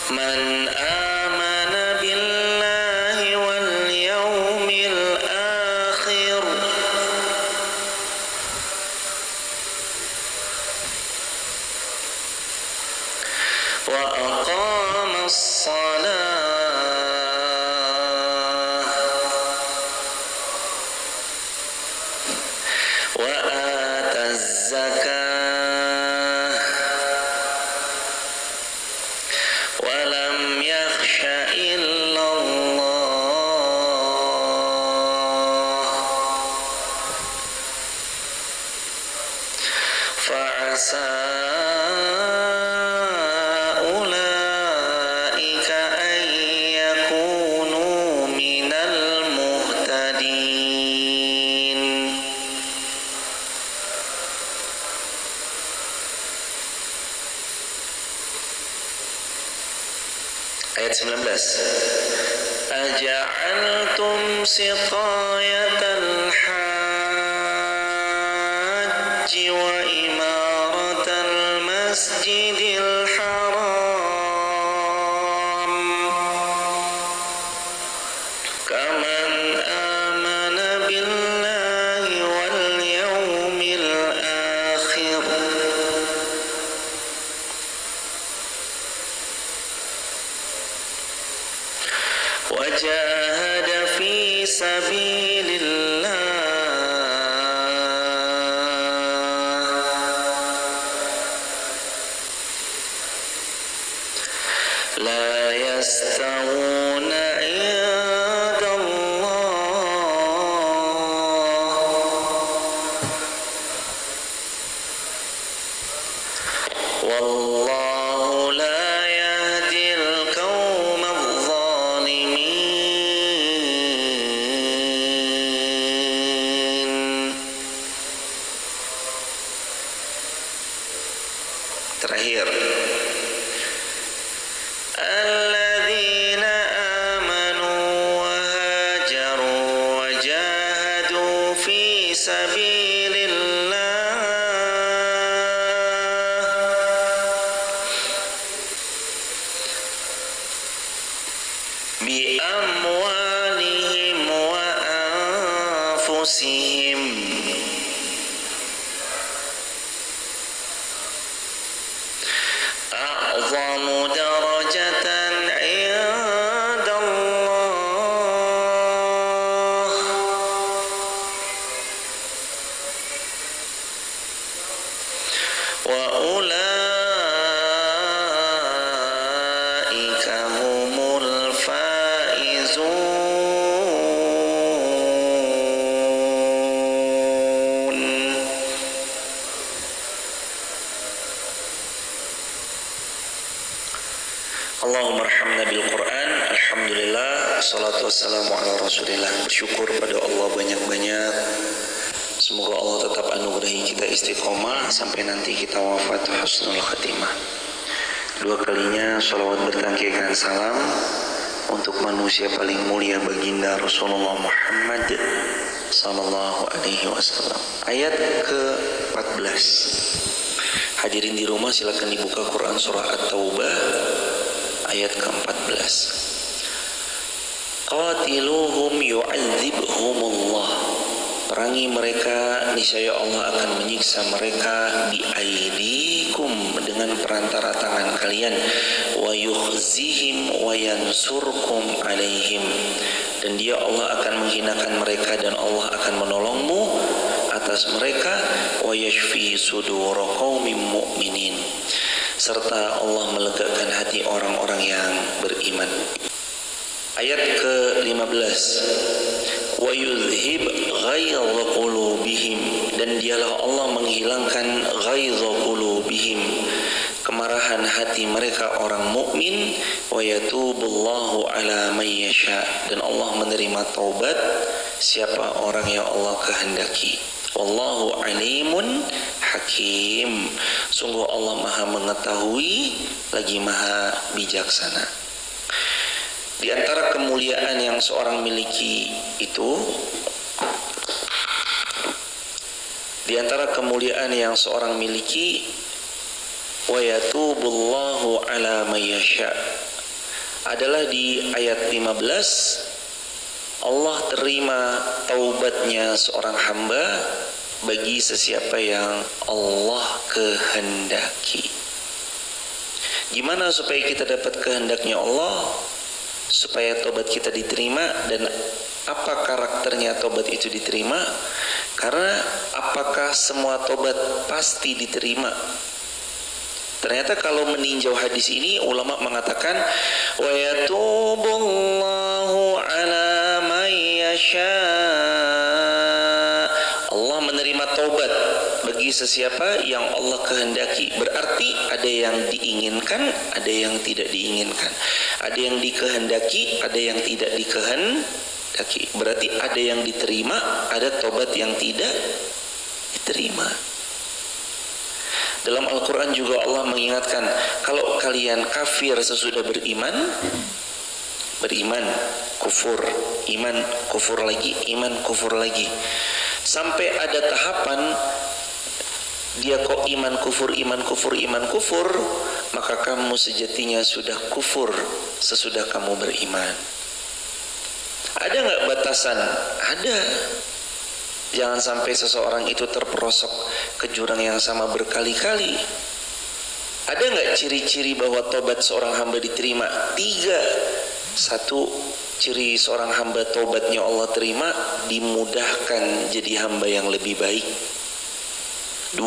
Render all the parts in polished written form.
Man amana billahi wal yawmil akhir wa aqama as-salah wa ata az-zakah wa lam yakhsha illa Allah fa'asa ulaika an yakunu minal muhtadin. Ayat 19. Aja'altum siqayatal hajji wa imaratal masjidil haram kaman amana billahi wal yawmil akhir وجاهد في سبيل الله لا يستوون عند الله والله لا يهدي القوم الظالمين. Terakhir, alladzina amanu wa hajaru wa jahadu fi sabilillah bi amwalihim wa anfusihim a'zamu darajatan 'inda Allah wa ulaika humul faizun. Allahumma arhamna bil Quran. Alhamdulillah, salatu wassalamu ala rasulillah. Bersyukur pada Allah banyak-banyak. Semoga Allah tetap anugerahi kita istiqomah sampai nanti kita wafat husnul khatimah. Dua kalinya salawat bertangkikan salam untuk manusia paling mulia baginda Rasulullah Muhammad sallallahu alaihi wasallam. Ayat ke-14. Hadirin di rumah silakan dibuka Quran surah At-Taubah ayat ke-14. Qatiluhum yu'adzibhumullah. Perangi mereka, niscaya Allah akan menyiksa mereka bi aidikum, dengan perantara tangan kalian, wa yukhzihim wa yansurkum alaihim, dan dia Allah akan menghinakan mereka dan Allah akan menolongmu atas mereka, wa yashfi sudur qaumin mu'minin, serta Allah melegakan hati orang-orang yang beriman. Ayat ke-15. Wa yuzhib ghaidha qulubihim, dan dialah Allah menghilangkan ghaidha qulubihim, kemarahan hati mereka orang mukmin, wa yatubullahu ala man yasha, dan Allah menerima taubat siapa orang yang Allah kehendaki. Wallahu alimun hakim, sungguh Allah maha mengetahui lagi maha bijaksana. Di antara kemuliaan yang seorang miliki itu, di antara kemuliaan yang seorang miliki wa yatubullahu ala may yasha adalah di ayat 15. Allah terima taubatnya seorang hamba bagi sesiapa yang Allah kehendaki. Gimana supaya kita dapat kehendaknya Allah, supaya taubat kita diterima, dan apa karakternya taubat itu diterima? Karena apakah semua taubat pasti diterima? Ternyata kalau meninjau hadis ini, ulama mengatakan wa yatubullahu ala may yasha. Allah menerima taubat bagi sesiapa yang Allah kehendaki. Berarti ada yang diinginkan, ada yang tidak diinginkan. Ada yang dikehendaki, ada yang tidak dikehendaki. Berarti ada yang diterima, ada taubat yang tidak diterima. Dalam Al-Quran juga Allah mengingatkan, kalau kalian kafir sesudah beriman, kufur, iman, kufur lagi, iman, kufur lagi. Sampai ada tahapan dia kok iman, kufur, iman, kufur, iman, kufur, maka kamu sejatinya sudah kufur sesudah kamu beriman. Ada nggak batasan? Ada. Jangan sampai seseorang itu terperosok ke jurang yang sama berkali-kali. Ada nggak ciri-ciri bahwa tobat seorang hamba diterima? 3. 1, ciri seorang hamba tobatnya Allah terima, dimudahkan jadi hamba yang lebih baik. 2,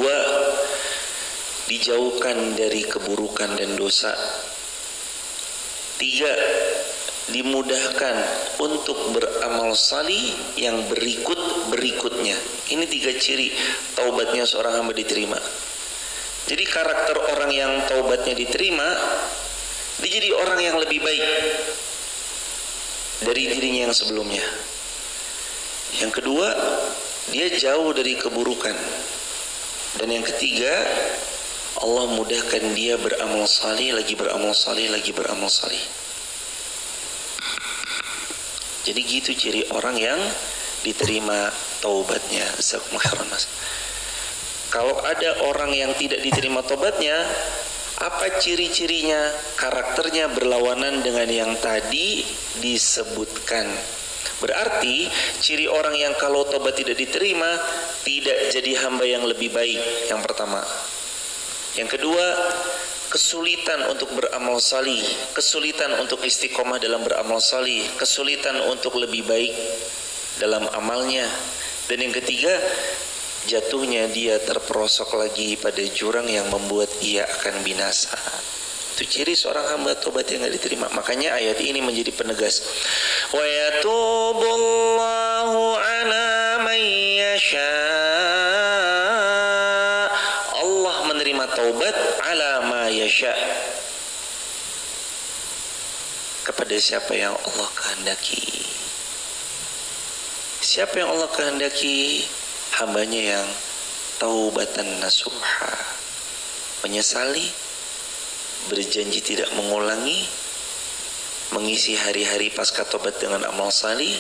dijauhkan dari keburukan dan dosa. 3, dimudahkan untuk beramal salih yang berikutnya. Ini 3 ciri taubatnya seorang hamba diterima. Jadi karakter orang yang taubatnya diterima, dia jadi orang yang lebih baik dari dirinya yang sebelumnya. Yang kedua, dia jauh dari keburukan. Dan yang ketiga, Allah mudahkan dia beramal salih, lagi beramal salih, lagi beramal salih. Jadi gitu ciri orang yang diterima taubatnya. Kalau ada orang yang tidak diterima taubatnya, apa ciri-cirinya? Karakternya berlawanan dengan yang tadi disebutkan. Berarti ciri orang yang kalau taubat tidak diterima, tidak jadi hamba yang lebih baik. Yang pertama. Yang kedua, kesulitan untuk beramal salih, kesulitan untuk istiqomah dalam beramal salih, kesulitan untuk lebih baik dalam amalnya. Dan yang ketiga, jatuhnya dia terperosok lagi pada jurang yang membuat ia akan binasa. Itu ciri seorang hamba tobat yang tidak diterima. Makanya ayat ini menjadi penegas. Wa yatubullahu ala may yasha. Allah menerima taubat ala ma yasha, kepada siapa yang Allah kehendaki. Siapa yang Allah kehendaki? Hambanya yang taubatan nasuha, menyesali, berjanji tidak mengulangi, mengisi hari-hari pasca tobat dengan amal salih,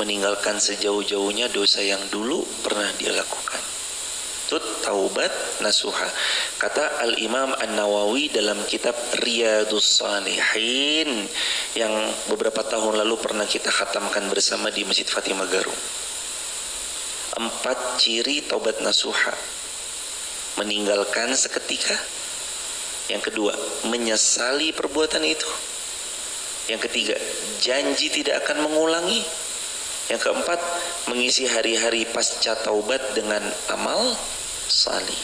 meninggalkan sejauh-jauhnya dosa yang dulu pernah dia lakukan. Itu taubat nasuha. Kata Al-Imam An-Nawawi dalam kitab Riyadhus Shalihin yang beberapa tahun lalu pernah kita khatamkan bersama di Masjid Fatimah Garung. 4 ciri taubat nasuha. Meninggalkan seketika. Yang kedua, menyesali perbuatan itu. Yang ketiga, janji tidak akan mengulangi. Yang keempat, mengisi hari-hari pasca taubat dengan amal salih.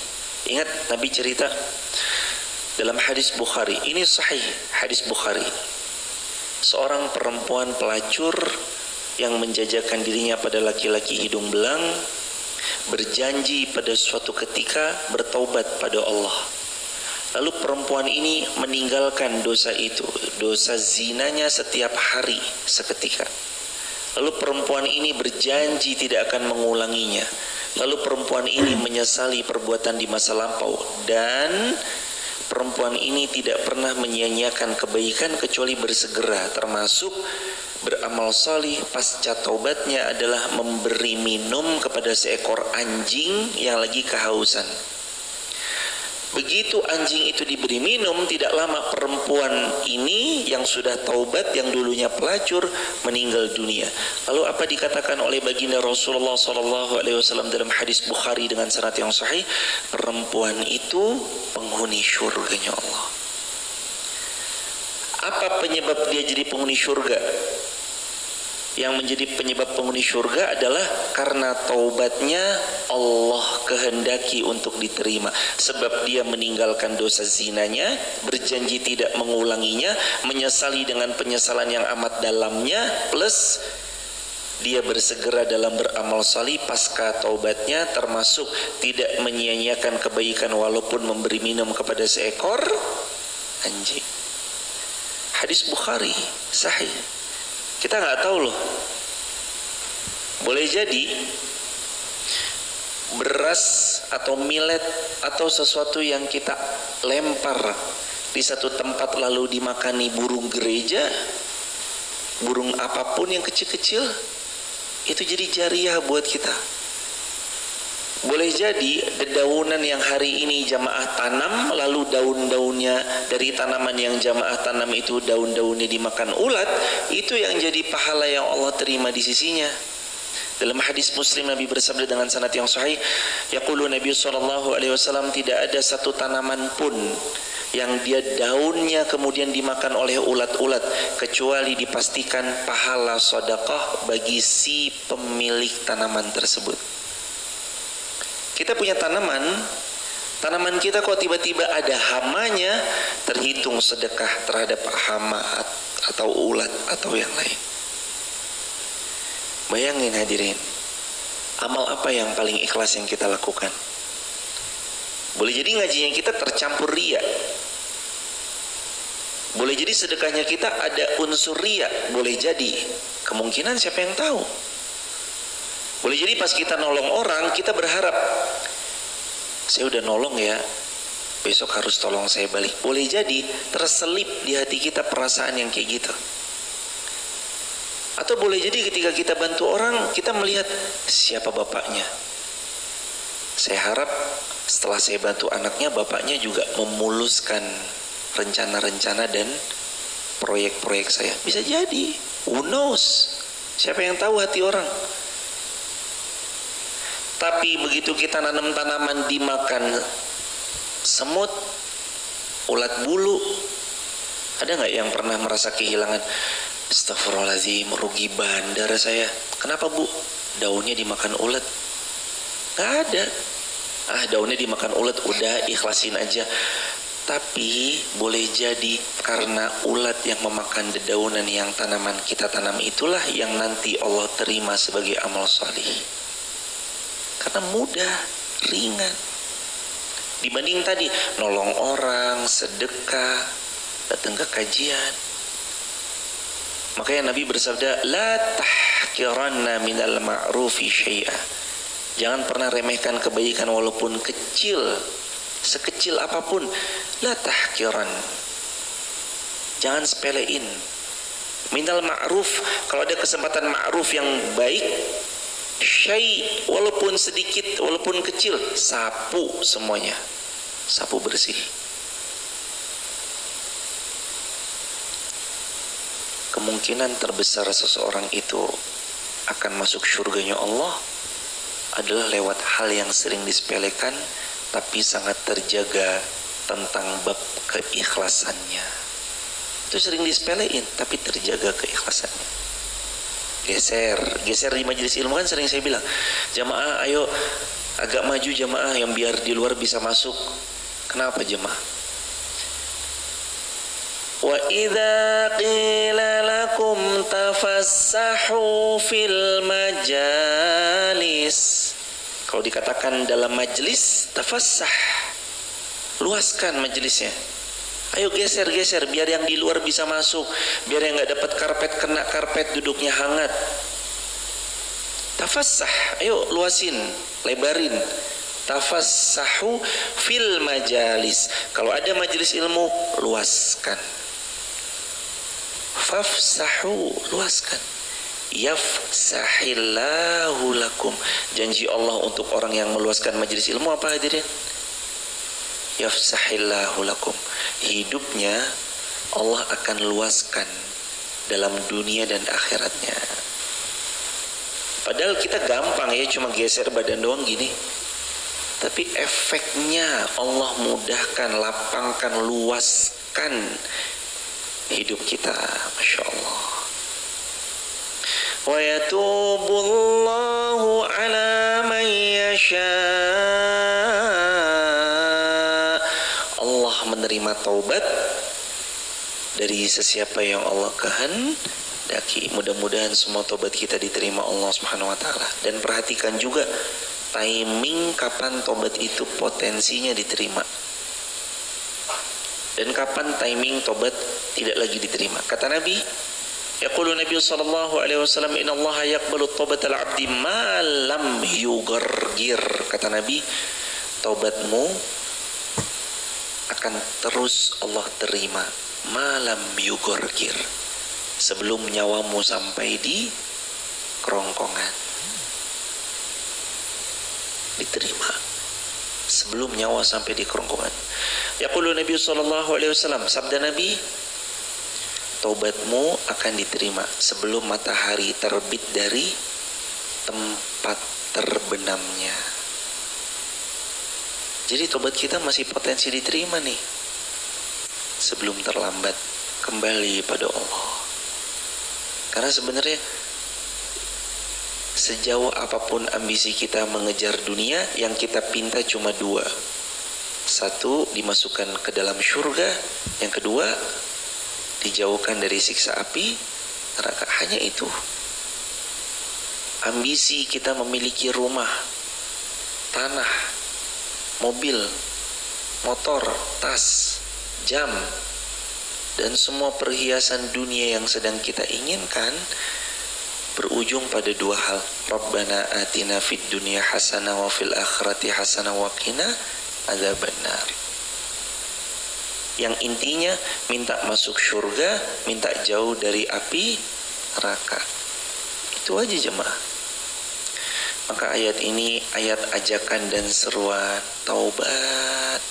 Ingat Nabi cerita dalam hadis Bukhari, ini sahih hadis Bukhari. Seorang perempuan pelacur yang menjajakan dirinya pada laki-laki hidung belang berjanji pada suatu ketika bertaubat pada Allah. Lalu perempuan ini meninggalkan dosa itu, dosa zinanya setiap hari seketika. Lalu perempuan ini berjanji tidak akan mengulanginya. Lalu perempuan ini menyesali perbuatan di masa lampau. Dan perempuan ini tidak pernah menyia-nyiakan kebaikan kecuali bersegera. Termasuk beramal salih pasca taubatnya adalah memberi minum kepada seekor anjing yang lagi kehausan. Begitu anjing itu diberi minum, tidak lama perempuan ini yang sudah taubat, yang dulunya pelacur, meninggal dunia. Lalu apa dikatakan oleh baginda Rasulullah SAW dalam hadis Bukhari dengan sanad yang sahih? Perempuan itu penghuni syurganya Allah. Apa penyebab dia jadi penghuni syurga? Yang menjadi penyebab penghuni syurga adalah karena taubatnya Allah kehendaki untuk diterima. Sebab dia meninggalkan dosa zinanya, berjanji tidak mengulanginya, menyesali dengan penyesalan yang amat dalamnya, plus dia bersegera dalam beramal salih pasca taubatnya, termasuk tidak menyia-nyiakan kebaikan walaupun memberi minum kepada seekor anjing. Hadis Bukhari sahih. Kita nggak tahu loh. Boleh jadi beras atau millet atau sesuatu yang kita lempar di satu tempat lalu dimakani burung gereja, burung apapun yang kecil-kecil, itu jadi jariah buat kita. Boleh jadi dedaunan yang hari ini jamaah tanam, lalu daun-daunnya dari tanaman yang jamaah tanam itu daun-daunnya dimakan ulat, itu yang jadi pahala yang Allah terima di sisinya. Dalam hadis Muslim Nabi bersabda dengan sanad yang sahih, yaqulu Nabi SAW, tidak ada satu tanaman pun yang dia daunnya kemudian dimakan oleh ulat-ulat kecuali dipastikan pahala sedekah bagi si pemilik tanaman tersebut. Kita punya tanaman kita kok tiba-tiba ada hamanya, terhitung sedekah terhadap hama atau ulat atau yang lain. Bayangin hadirin, amal apa yang paling ikhlas yang kita lakukan? Boleh jadi ngajinya kita tercampur riya. Boleh jadi sedekahnya kita ada unsur riya. Boleh jadi, kemungkinan siapa yang tahu? Boleh jadi pas kita nolong orang, kita berharap, saya udah nolong ya, besok harus tolong saya balik. Boleh jadi terselip di hati kita perasaan yang kayak gitu. Atau boleh jadi ketika kita bantu orang, kita melihat siapa bapaknya. Saya harap setelah saya bantu anaknya, bapaknya juga memuluskan rencana-rencana dan proyek-proyek saya. Bisa jadi, who knows? Siapa yang tahu hati orang? Tapi begitu kita nanam tanaman dimakan semut, ulat bulu, ada nggak yang pernah merasa kehilangan? Astagfirullahaladzim, rugi bandar saya. Kenapa bu? Daunnya dimakan ulat. Nggak ada. Daunnya dimakan ulat, udah ikhlasin aja. Tapi boleh jadi karena ulat yang memakan dedaunan yang tanaman kita tanam itulah yang nanti Allah terima sebagai amal salih. Karena mudah, ringan. Dibanding tadi nolong orang, sedekah, datang ke kajian. Makanya Nabi bersabda, la tahqiranna minal ma'rufi syai'a. Jangan pernah remehkan kebaikan walaupun kecil, sekecil apapun. La tahqiran. Jangan sepelein. Minal ma'ruf, kalau ada kesempatan ma'ruf yang baik, syai, walaupun sedikit, walaupun kecil, sapu semuanya, sapu bersih. Kemungkinan terbesar seseorang itu akan masuk surganya Allah adalah lewat hal yang sering disepelekan tapi sangat terjaga tentang bab keikhlasannya. Itu sering disepelein tapi terjaga keikhlasannya. Geser di majelis ilmu kan sering saya bilang, jamaah ayo agak maju jamaah yang biar di luar bisa masuk. Kenapa jamaah? Wa idza qila lakum tafassahu fil majalis. Kalau dikatakan dalam majelis, tafassah, luaskan majelisnya. Ayo geser biar yang di luar bisa masuk, biar yang nggak dapat karpet kena karpet, duduknya hangat. Tafassah, ayo luasin, lebarin. Tafassahu fil majalis. Kalau ada majelis ilmu, luaskan. Fafsahu, luaskan. Yafsahillahu lakum. Janji Allah untuk orang yang meluaskan majelis ilmu apa hadirin? yafsahillahu lakum. Hidupnya Allah akan luaskan dalam dunia dan akhiratnya. Padahal kita gampang ya, cuma geser badan doang gini. Tapi efeknya Allah mudahkan, lapangkan, luaskan hidup kita. Masya Allah. Wa yatubullahu ala man yasha. Allah menerima taubat dari sesiapa yang Allah kehendaki. Mudah-mudahan semua taubat kita diterima Allah Subhanahu wa taala. Dan perhatikan juga timing kapan tobat itu potensinya diterima dan kapan timing tobat tidak lagi diterima. Kata Nabi, yaqulu Nabi sallallahu alaihi wasallam, innallaha yaqbalu taubatal 'abdi ma lam yugargir. Kata Nabi, taubatmu akan terus Allah terima ma lam yugargir, sebelum nyawamu sampai di kerongkongan. Diterima sebelum nyawa sampai di kerongkongan. Yaqulu Nabi sallallahu alaihi wasallam, sabda Nabi, taubatmu akan diterima sebelum matahari terbit dari tempat terbenamnya. Jadi taubat kita masih potensi diterima nih, sebelum terlambat kembali pada Allah. Karena sebenarnya sejauh apapun ambisi kita mengejar dunia, yang kita pinta cuma dua. Satu, dimasukkan ke dalam surga. Yang kedua, dijauhkan dari siksa api neraka. Hanya itu. Ambisi kita memiliki rumah, tanah, mobil, motor, tas, jam, dan semua perhiasan dunia yang sedang kita inginkan berujung pada dua hal. Rabbana atina fid dunya hasanah wa fil akhirati hasanah wa qina adzabannar. Yang intinya minta masuk surga, minta jauh dari api neraka. Itu aja jemaah. Maka ayat ini ayat ajakan dan seruan taubat.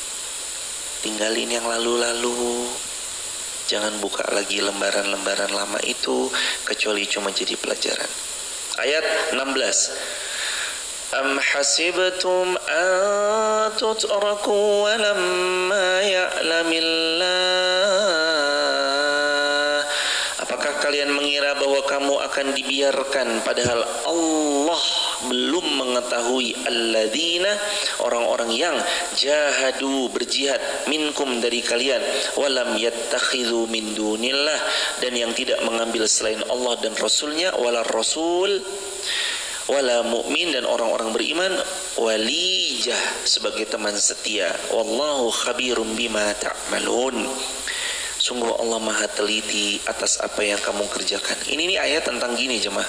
Tinggalin yang lalu-lalu. Jangan buka lagi lembaran-lembaran lama itu kecuali cuma jadi pelajaran. Ayat 16. Am hasibtum an tutraku wa lamma ya'lamillah. Apakah kalian mengira bahwa kamu akan dibiarkan padahal Allah belum mengetahui? Alladzina, orang-orang yang jahadu, berjihad, minkum, dari kalian, walam yattakhidhu min dunillah, dan yang tidak mengambil selain Allah dan Rasulnya, wala Rasul wala mu'min, dan orang-orang beriman, walijah, sebagai teman setia. Wallahu khabirum bima ta'malun. Sungguh Allah maha teliti atas apa yang kamu kerjakan. Ini ayat tentang gini jemaah.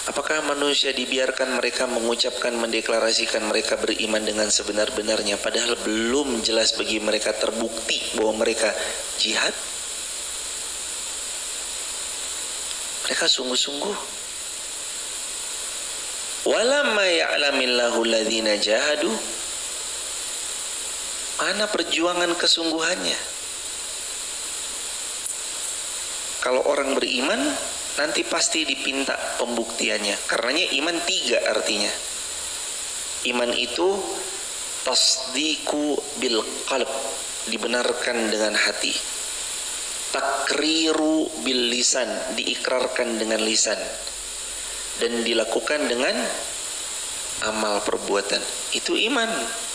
Apakah manusia dibiarkan mereka mengucapkan, mendeklarasikan mereka beriman dengan sebenar-benarnya, padahal belum jelas bagi mereka terbukti bahwa mereka jihad? Mereka sungguh-sungguh. Walamma ya'lamillahu alladhina jahadu. Mana perjuangan kesungguhannya? Kalau orang beriman nanti pasti dipinta pembuktiannya. Karenanya iman 3 artinya. Iman itu tasdiku bil qalb, dibenarkan dengan hati. Takriru bil lisan, diikrarkan dengan lisan, dan dilakukan dengan amal perbuatan. Itu iman.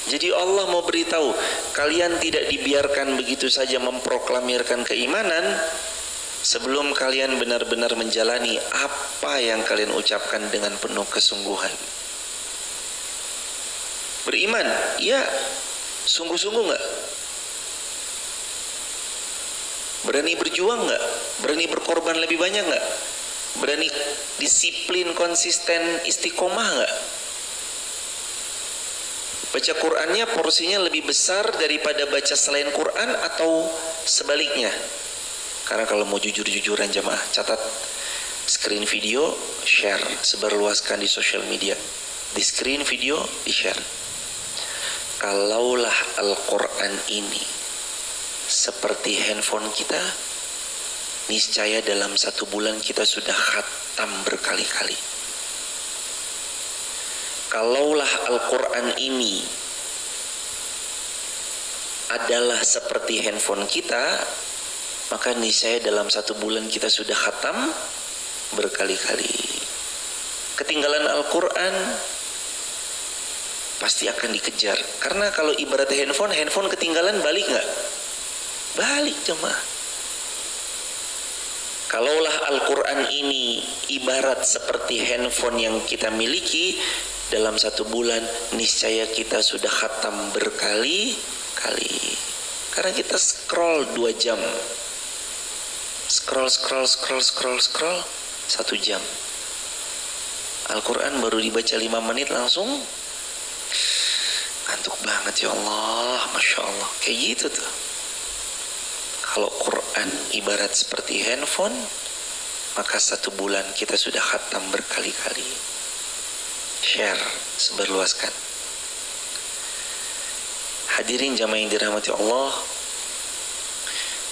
Jadi Allah mau beritahu, kalian tidak dibiarkan begitu saja memproklamirkan keimanan sebelum kalian benar-benar menjalani apa yang kalian ucapkan dengan penuh kesungguhan. Beriman, ya, sungguh-sungguh nggak? Berani berjuang nggak? Berani berkorban lebih banyak nggak? Berani disiplin, konsisten, istiqomah nggak? Baca Qur'annya porsinya lebih besar daripada baca selain Qur'an atau sebaliknya? Karena kalau mau jujur-jujuran jamaah, catat screen video, share, sebarluaskan di sosial media. di screen video, di share. Kalaulah Al-Quran ini seperti handphone kita, niscaya dalam 1 bulan kita sudah khatam berkali-kali. Kalaulah Al-Quran ini adalah seperti handphone kita, maka niscaya dalam 1 bulan kita sudah khatam berkali-kali. Ketinggalan Al-Quran pasti akan dikejar. Karena kalau ibarat handphone ketinggalan balik nggak? Balik jemaah. Kalaulah Al-Quran ini ibarat seperti handphone yang kita miliki, dalam 1 bulan niscaya kita sudah khatam berkali-kali. Karena kita scroll 2 jam, scroll 1 jam. Al-Quran baru dibaca 5 menit langsung ngantuk banget, ya Allah, Masya Allah. Kayak gitu tuh. Kalau Quran ibarat seperti handphone, maka 1 bulan kita sudah khatam berkali-kali. Share, sebarluaskan. Hadirin jamaah yang dirahmati Allah,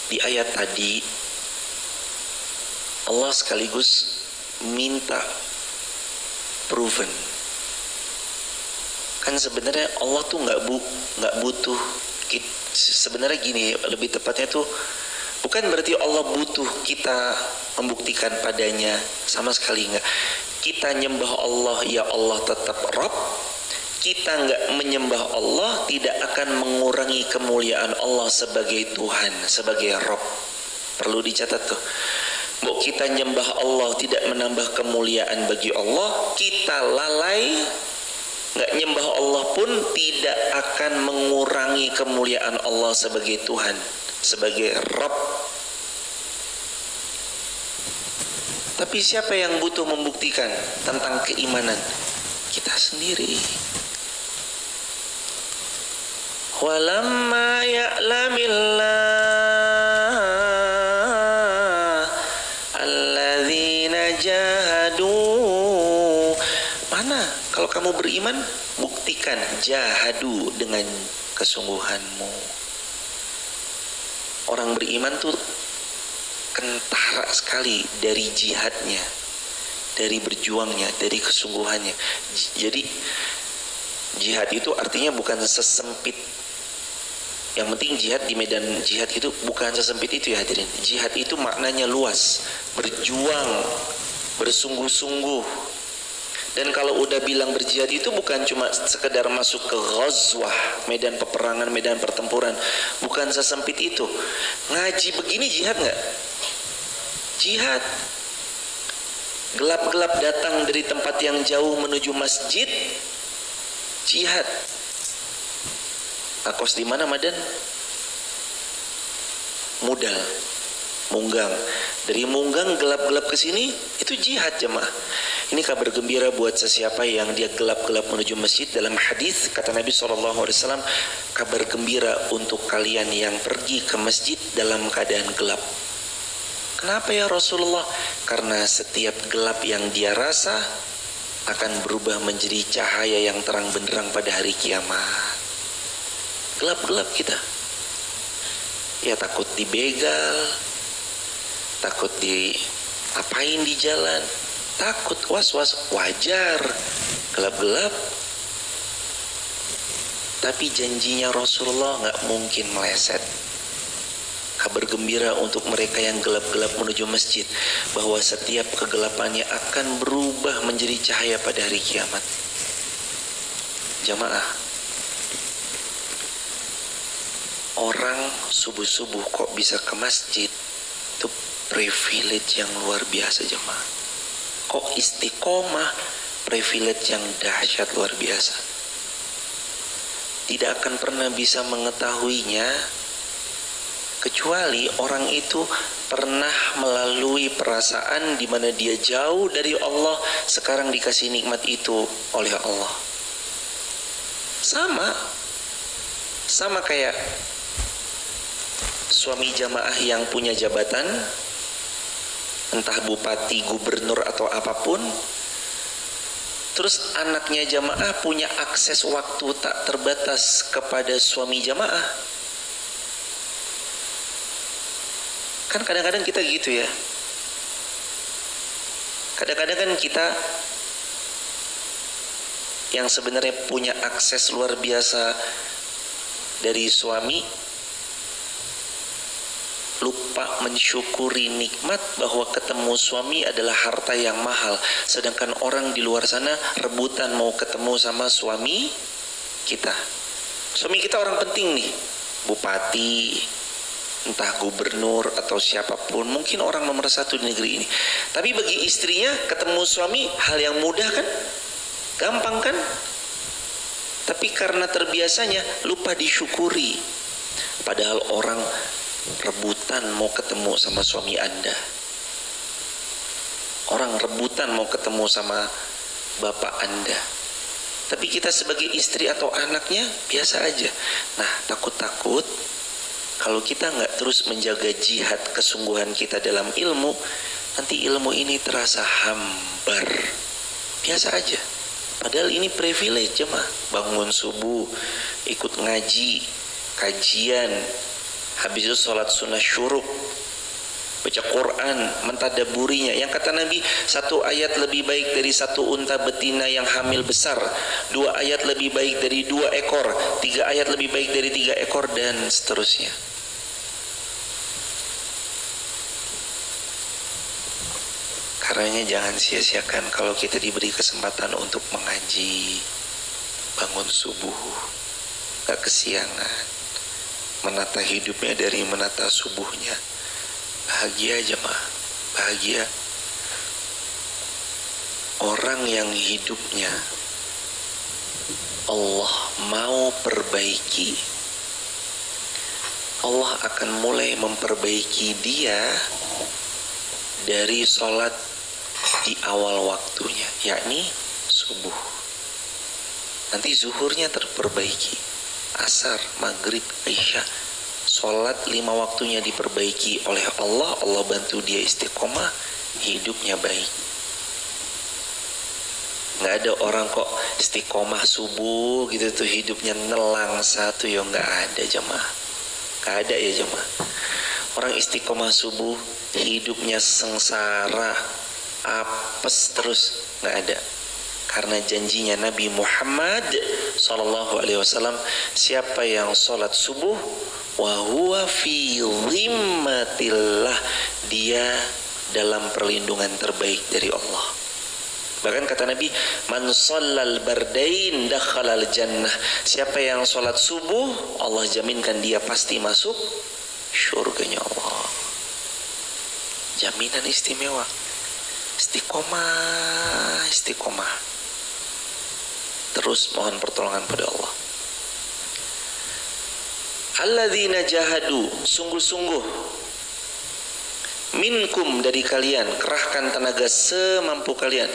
di ayat tadi Allah sekaligus minta proven. Kan sebenarnya Allah tuh nggak butuh. Sebenarnya gini, lebih tepatnya tuh bukan berarti Allah butuh kita membuktikan padanya, sama sekali nggak. Kita nyembah Allah, ya Allah tetap Rabb. Kita nggak menyembah Allah tidak akan mengurangi kemuliaan Allah sebagai Tuhan, sebagai Rabb. Perlu dicatat tuh. Mau kita nyembah Allah tidak menambah kemuliaan bagi Allah, kita lalai nggak nyembah Allah pun tidak akan mengurangi kemuliaan Allah sebagai Tuhan, sebagai Rabb. Tapi siapa yang butuh membuktikan tentang keimanan? Kita sendiri. Walamma ya'lamillah alladzina jahadu. Mana? Kalau kamu beriman, buktikan jahadu dengan kesungguhanmu. Orang beriman tuh kentara sekali dari jihadnya, dari berjuangnya, dari kesungguhannya. Jadi jihad itu artinya bukan sesempit. Yang penting jihad di medan jihad itu bukan sesempit itu ya hadirin. Jihad itu maknanya luas, berjuang, bersungguh-sungguh. Dan kalau udah bilang berjihad itu bukan cuma sekedar masuk ke ghazwah, medan peperangan, medan pertempuran. Bukan sesempit itu. Ngaji begini jihad nggak? Jihad. Gelap-gelap datang dari tempat yang jauh menuju masjid, jihad. Kos di mana Madan? Mudal, Munggang. Dari Munggang gelap-gelap ke sini itu jihad jemaah. Ini kabar gembira buat sesiapa yang dia gelap-gelap menuju masjid. Dalam hadis kata Nabi SAW, kabar gembira untuk kalian yang pergi ke masjid dalam keadaan gelap. Kenapa ya Rasulullah? Karena setiap gelap yang dia rasa akan berubah menjadi cahaya yang terang benderang pada hari kiamat. Gelap-gelap kita. Ya takut dibegal, takut diapain di jalan, takut, was-was, wajar. Gelap-gelap. Tapi janjinya Rasulullah nggak mungkin meleset. Kabar gembira untuk mereka yang gelap-gelap menuju masjid, bahwa setiap kegelapannya akan berubah menjadi cahaya pada hari kiamat. Jamaah, orang subuh-subuh kok bisa ke masjid, itu privilege yang luar biasa jemaah. Kok istiqomah, privilege yang dahsyat luar biasa. Tidak akan pernah bisa mengetahuinya kecuali orang itu pernah melalui perasaan di mana dia jauh dari Allah, sekarang dikasih nikmat itu oleh Allah. Sama kayak suami jamaah yang punya jabatan, entah bupati, gubernur atau apapun, Terus anaknya jamaah punya akses waktu tak terbatas kepada suami jamaah. Kan kadang-kadang kita gitu ya. Kadang-kadang kan kita yang sebenarnya punya akses luar biasa dari suami lupa mensyukuri nikmat bahwa ketemu suami adalah harta yang mahal. Sedangkan orang di luar sana rebutan mau ketemu sama suami kita. Suami kita orang penting nih, bupati, entah gubernur atau siapapun, mungkin orang nomor 1 di negeri ini. Tapi bagi istrinya ketemu suami hal yang mudah kan, gampang kan. Tapi karena terbiasanya lupa disyukuri. Padahal orang rebutan mau ketemu sama suami Anda. Orang rebutan mau ketemu sama bapak Anda. Tapi kita sebagai istri atau anaknya biasa aja. Nah, takut-takut kalau kita nggak terus menjaga jihad kesungguhan kita dalam ilmu, nanti ilmu ini terasa hambar. Biasa aja. Padahal ini privilege mah. Bangun subuh, ikut ngaji, kajian, habis itu sholat sunnah syuruk, baca Quran, mentadaburinya. Yang kata Nabi, 1 ayat lebih baik dari 1 unta betina yang hamil besar, 2 ayat lebih baik dari 2 ekor, 3 ayat lebih baik dari 3 ekor, dan seterusnya. Karenanya jangan sia-siakan kalau kita diberi kesempatan untuk mengaji, bangun subuh, gak kesiangan, menata hidupnya dari menata subuhnya. Bahagia aja mah, bahagia. Orang yang hidupnya Allah mau perbaiki, Allah akan mulai memperbaiki dia dari sholat di awal waktunya, yakni subuh. Nanti zuhurnya terperbaiki, asar, maghrib, isya, sholat 5 waktunya diperbaiki oleh Allah. Allah bantu dia istiqomah, hidupnya baik. Nggak ada orang kok istiqomah subuh gitu tuh hidupnya nelang satu, ya nggak ada jemaah, nggak ada ya jemaah. Orang istiqomah subuh hidupnya sengsara, apes terus, nggak ada. Karena janjinya Nabi Muhammad SAW, siapa yang sholat subuh wa huwa fi dhimmatillah, dia dalam perlindungan terbaik dari Allah. Bahkan kata Nabi, man shallal bardain dakhalal jannah, siapa yang sholat subuh Allah jaminkan dia pasti masuk syurganya Allah. Jaminan istimewa. Istiqomah, istiqomah. Terus mohon pertolongan pada Allah. Alladzina jahadu, sungguh-sungguh, minkum, dari kalian, kerahkan tenaga semampu kalian,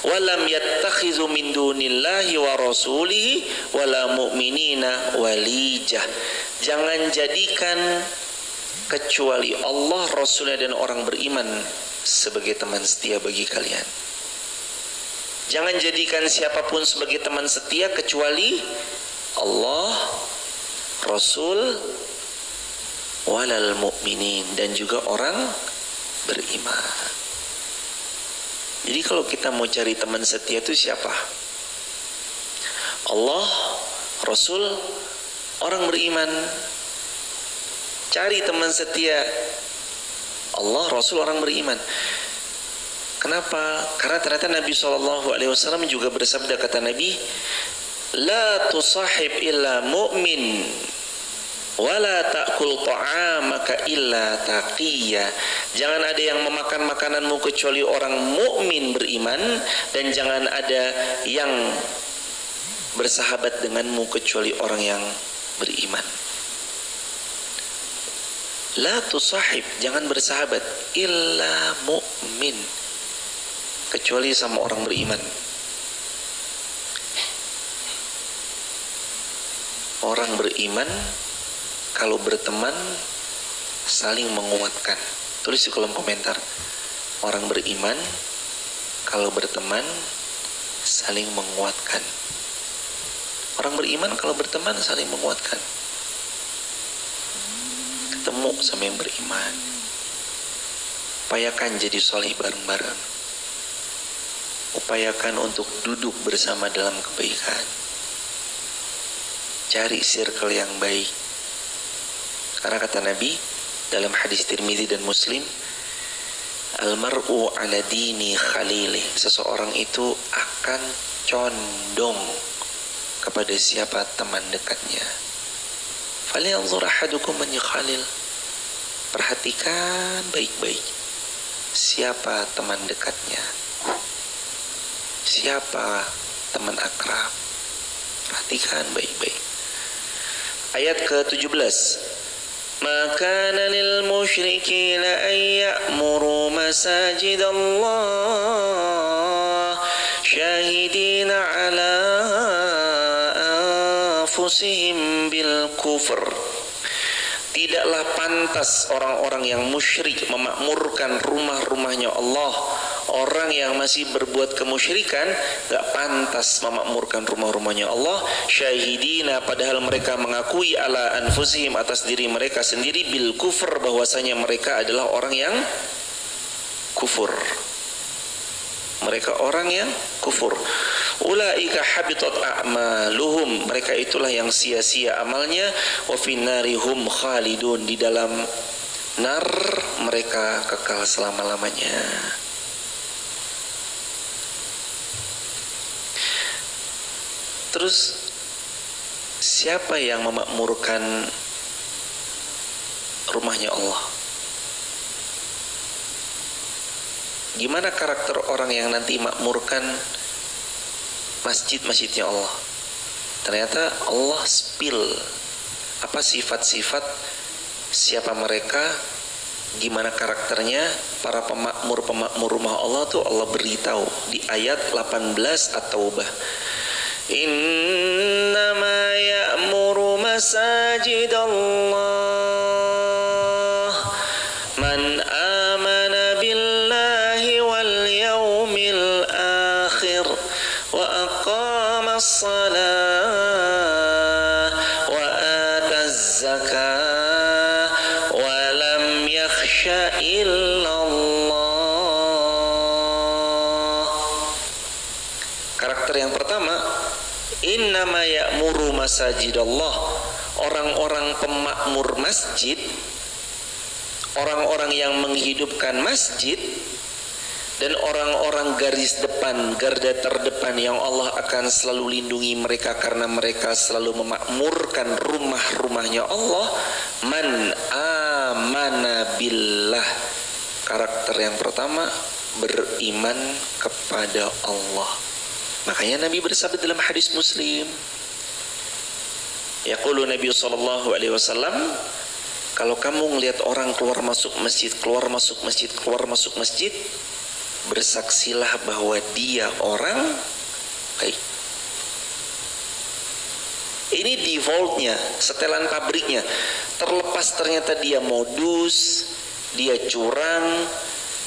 walam yattakhizu min dunillahi wa rasulihi wala mu'minina walijah, jangan jadikan kecuali Allah, Rasulnya, dan orang beriman sebagai teman setia bagi kalian. Jangan jadikan siapapun sebagai teman setia kecuali Allah, Rasul, walal mu'minin, dan juga orang beriman. Jadi kalau kita mau cari teman setia itu siapa? Allah, Rasul, orang beriman. Cari teman setia Allah, Rasul, orang beriman. Kenapa? Karena ternyata Nabi SAW juga bersabda, kata Nabi, la tusahib illa mu'min wala ta'kul ta'amaka illa taqiyya. Jangan ada yang memakan makananmu kecuali orang mukmin beriman, dan jangan ada yang bersahabat denganmu kecuali orang yang beriman. La tusahib, jangan bersahabat, illa mu'min, kecuali sama orang beriman. Orang beriman kalau berteman saling menguatkan. Tulis di kolom komentar. Orang beriman kalau berteman saling menguatkan. Orang beriman kalau berteman saling menguatkan. Ketemu sama yang beriman, upayakan jadi soleh bareng-bareng. Upayakan untuk duduk bersama dalam kebaikan. Cari circle yang baik. Karena kata Nabi dalam hadis Tirmidzi dan Muslim, almar'u ala dini khalilih, seseorang itu akan condong kepada siapa teman dekatnya. Falyanzur ahadukum man yukhalil. Perhatikan baik-baik siapa teman dekatnya, siapa teman akrab. Perhatikan baik-baik. Ayat ke-17, maka lil musyrikin an ya'muru masajid Allah syahidina ala anfusihim bil kufr. Tidaklah pantas orang-orang yang musyrik memakmurkan rumah-rumahnya Allah. Orang yang masih berbuat kemusyrikan gak pantas memakmurkan rumah-rumahnya Allah. Syahidina, padahal mereka mengakui ala anfusihim, atas diri mereka sendiri, bil kufur, bahwasanya mereka adalah orang yang kufur. Mereka orang yang kufur. Ulaika habitat a'maluhum, mereka itulah yang sia-sia amalnya. Wa finnari hum khalidun, di dalam nar mereka kekal selama-lamanya. Terus siapa yang memakmurkan rumahnya Allah? Gimana karakter orang yang nanti makmurkan masjid-masjidnya Allah? Ternyata Allah spill apa sifat-sifat siapa mereka, gimana karakternya para pemakmur rumah Allah tuh Allah beritahu di ayat 18 At-Taubah. Innama ya'muru masajid Allah man amana billahi wal yawmil akhir wa aqama as-salah wa ataz zakah wa lam yakhsha illallah. Karakter yang pertama, innama ya'muru masajidallah, orang-orang pemakmur masjid, orang-orang yang menghidupkan masjid, dan orang-orang garis depan, garda terdepan yang Allah akan selalu lindungi mereka karena mereka selalu memakmurkan rumah-rumahnya Allah. Man amana billah, karakter yang pertama, beriman kepada Allah. Makanya Nabi bersabda dalam hadis Muslim, yaqulu Nabi sallallahu alaihi wasallam, kalau kamu ngelihat orang keluar masuk masjid, keluar masuk masjid, keluar masuk masjid, bersaksilah bahwa dia orang baik. Ini defaultnya, setelan pabriknya. Terlepas ternyata dia modus, dia curang,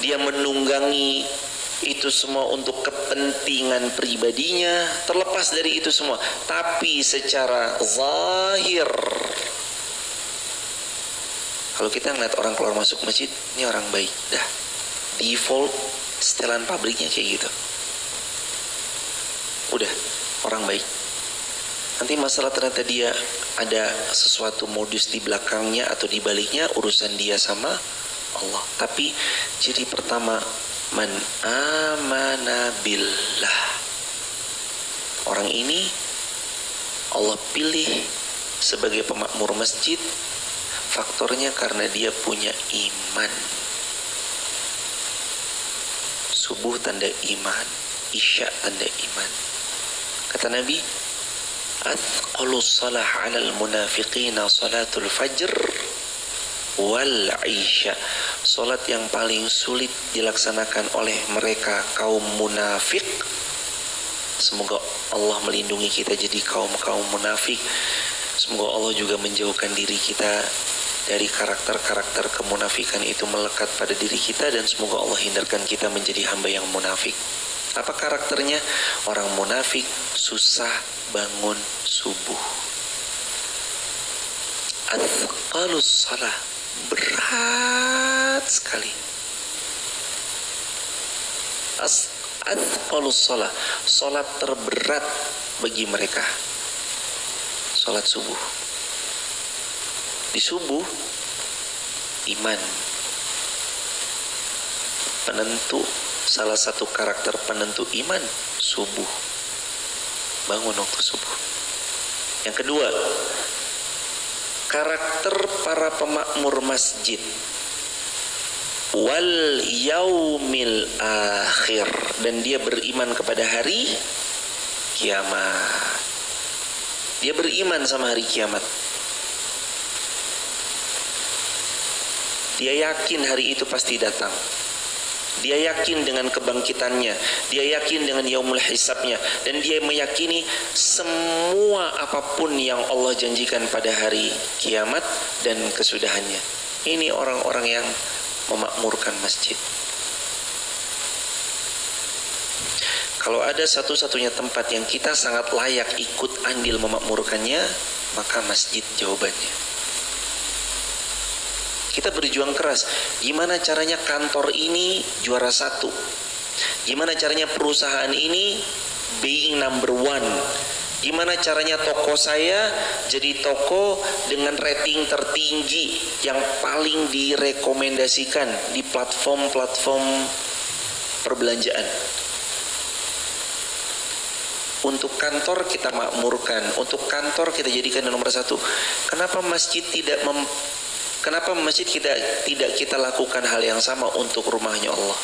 dia menunggangi itu semua untuk kepentingan pribadinya, terlepas dari itu semua, tapi secara zahir, kalau kita ngeliat orang keluar masuk masjid, ini orang baik, dah default setelan pabriknya kayak gitu, udah orang baik. Nanti masalah ternyata dia ada sesuatu modus di belakangnya atau di baliknya, urusan dia sama Allah. Tapi ciri pertama, man amana billah, orang ini Allah pilih sebagai pemakmur masjid. Faktornya karena dia punya iman. Subuh tanda iman, isya tanda iman. Kata Nabi, athqalus salah 'alal munafiqina salatul fajr wal isya. Salat yang paling sulit dilaksanakan oleh mereka kaum munafik. Semoga Allah melindungi kita jadi kaum-kaum munafik. Semoga Allah juga menjauhkan diri kita dari karakter-karakter kemunafikan itu melekat pada diri kita, dan semoga Allah hindarkan kita menjadi hamba yang munafik. Apa karakternya? Orang munafik susah bangun subuh. Athqalus salah, berat sekali. Athqalus salah, salat terberat bagi mereka. Salat subuh. Di subuh iman. Penentu, salah satu karakter penentu iman subuh. Bangun waktu subuh. Yang kedua, karakter para pemakmur masjid. Wal yaumil akhir, dan dia beriman kepada hari kiamat. Dia beriman sama hari kiamat. Dia yakin hari itu pasti datang. Dia yakin dengan kebangkitannya. Dia yakin dengan yaumul hisabnya. Dan dia meyakini semua apapun yang Allah janjikan pada hari kiamat dan kesudahannya. Ini orang-orang yang memakmurkan masjid. Kalau ada satu-satunya tempat yang kita sangat layak ikut andil memakmurkannya, maka masjid jawabannya. Kita berjuang keras. Gimana caranya kantor ini juara 1? Gimana caranya perusahaan ini being number 1? Gimana caranya toko saya jadi toko dengan rating tertinggi yang paling direkomendasikan di platform-platform perbelanjaan? Untuk kantor kita makmurkan, untuk kantor kita jadikan nomor 1. Kenapa masjid tidak kita lakukan hal yang sama untuk rumahnya Allah?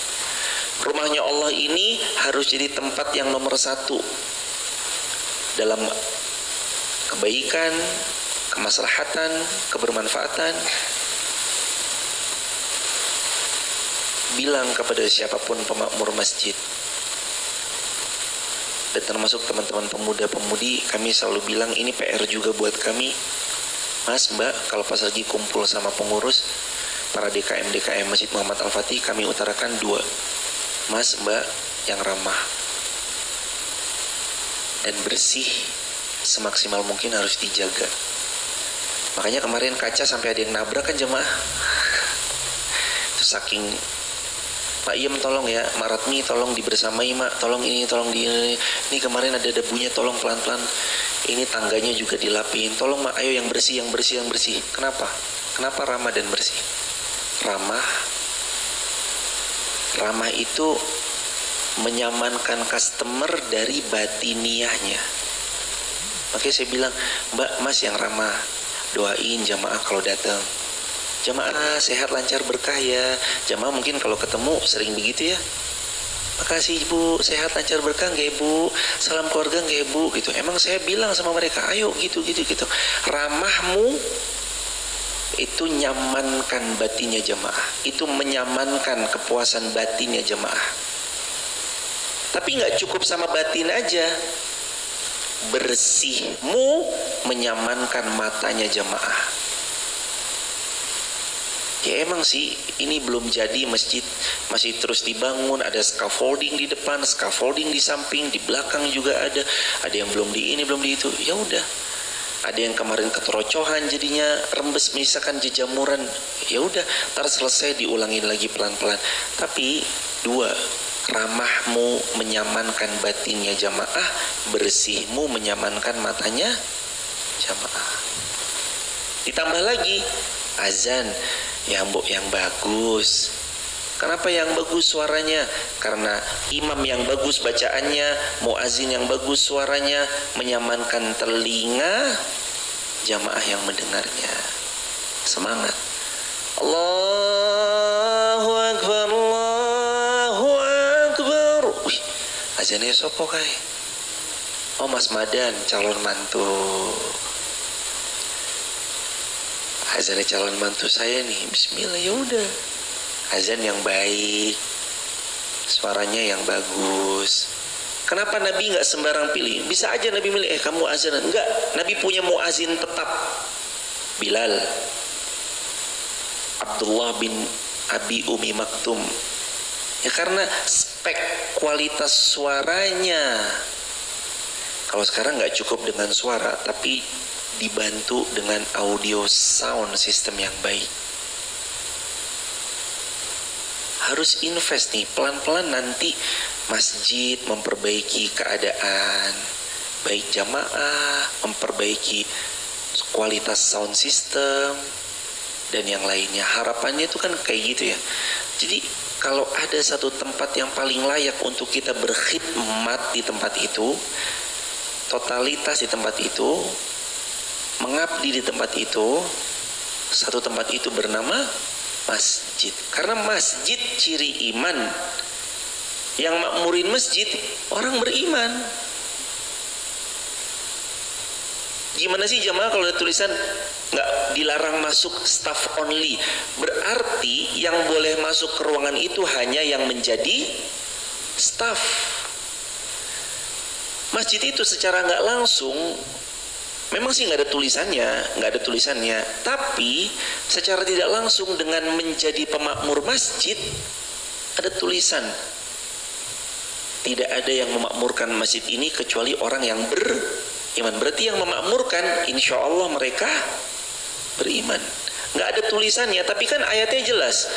Rumahnya Allah ini harus jadi tempat yang nomor 1 dalam kebaikan, kemaslahatan, kebermanfaatan. Bilang kepada siapapun pemakmur masjid, dan termasuk teman-teman pemuda-pemudi, kami selalu bilang ini PR juga buat kami. Mas, Mbak, kalau pas lagi kumpul sama pengurus para DKM Masjid Muhammad Al-Fatih, kami utarakan 2. Mas, Mbak, yang ramah dan bersih semaksimal mungkin harus dijaga. Makanya kemarin kaca sampai ada yang nabrak kan jemaah. Itu saking, Pak Iem tolong ya, Mak Ratmi tolong dibersamai Mak, tolong ini, tolong di ini kemarin ada debunya, tolong pelan-pelan. Ini tangganya juga dilapin. Tolong Mak, ayo yang bersih, yang bersih, yang bersih. Kenapa? Kenapa ramah dan bersih? Ramah itu menyamankan customer dari batiniahnya. Makanya saya bilang, Mbak, Mas yang ramah, doain jamaah kalau datang. Jamaah sehat lancar berkah ya. Jamaah mungkin kalau ketemu sering begitu ya. Makasih Ibu, sehat lancar berkah nggak Ibu? Salam keluarga nggak Ibu? Gitu. Emang saya bilang sama mereka, ayo gitu. Ramahmu itu nyamankan batinnya jamaah. Itu menyamankan kepuasan batinnya jamaah. Tapi nggak cukup sama batin aja. Bersihmu menyamankan matanya jamaah. Ya emang sih ini belum jadi masjid, masih terus dibangun, ada scaffolding di depan, scaffolding di samping, di belakang juga ada yang belum di ini, belum di itu. Ya udah. Ada yang kemarin keterocohan jadinya rembes menyisakan jejamuran. Ya udah, ntar selesai diulangin lagi pelan-pelan. Tapi 2, ramahmu menyamankan batinnya jamaah, bersihmu menyamankan matanya jamaah. Ditambah lagi azan yang bagus. Kenapa yang bagus suaranya? Karena imam yang bagus bacaannya, muazin yang bagus suaranya, menyamankan telinga jamaah yang mendengarnya. Semangat. Allahu Akbar, Allahu Akbar. Wih, azannya sopo kai? Oh Mas Madan, calon mantu. Azannya calon mantu saya nih. Bismillah, ya udah. Azan yang baik, suaranya yang bagus. Kenapa Nabi nggak sembarang pilih? Bisa aja Nabi milih, kamu azan. Enggak, Nabi punya muazin tetap. Bilal, Abdullah bin Abi Umi Maktum, Ya karena spek kualitas suaranya. Kalau sekarang nggak cukup dengan suara, tapi dibantu dengan audio sound system yang baik. Harus invest nih, pelan-pelan nanti masjid memperbaiki keadaan, baik jamaah, memperbaiki kualitas sound system, dan yang lainnya. Harapannya itu kan kayak gitu ya. Jadi kalau ada satu tempat yang paling layak untuk kita berkhidmat di tempat itu, totalitas di tempat itu, mengabdi di tempat itu, satu tempat itu bernama masjid. Karena masjid ciri iman. Yang makmurin masjid orang beriman. Gimana sih jamaah kalau ada tulisan nggak dilarang masuk staff only? Berarti yang boleh masuk ke ruangan itu hanya yang menjadi staff. Masjid itu secara nggak langsung memang sih nggak ada tulisannya, tapi secara tidak langsung dengan menjadi pemakmur masjid ada tulisan. Tidak ada yang memakmurkan masjid ini kecuali orang yang beriman. Berarti yang memakmurkan insya Allah mereka beriman. Nggak ada tulisannya, tapi kan ayatnya jelas.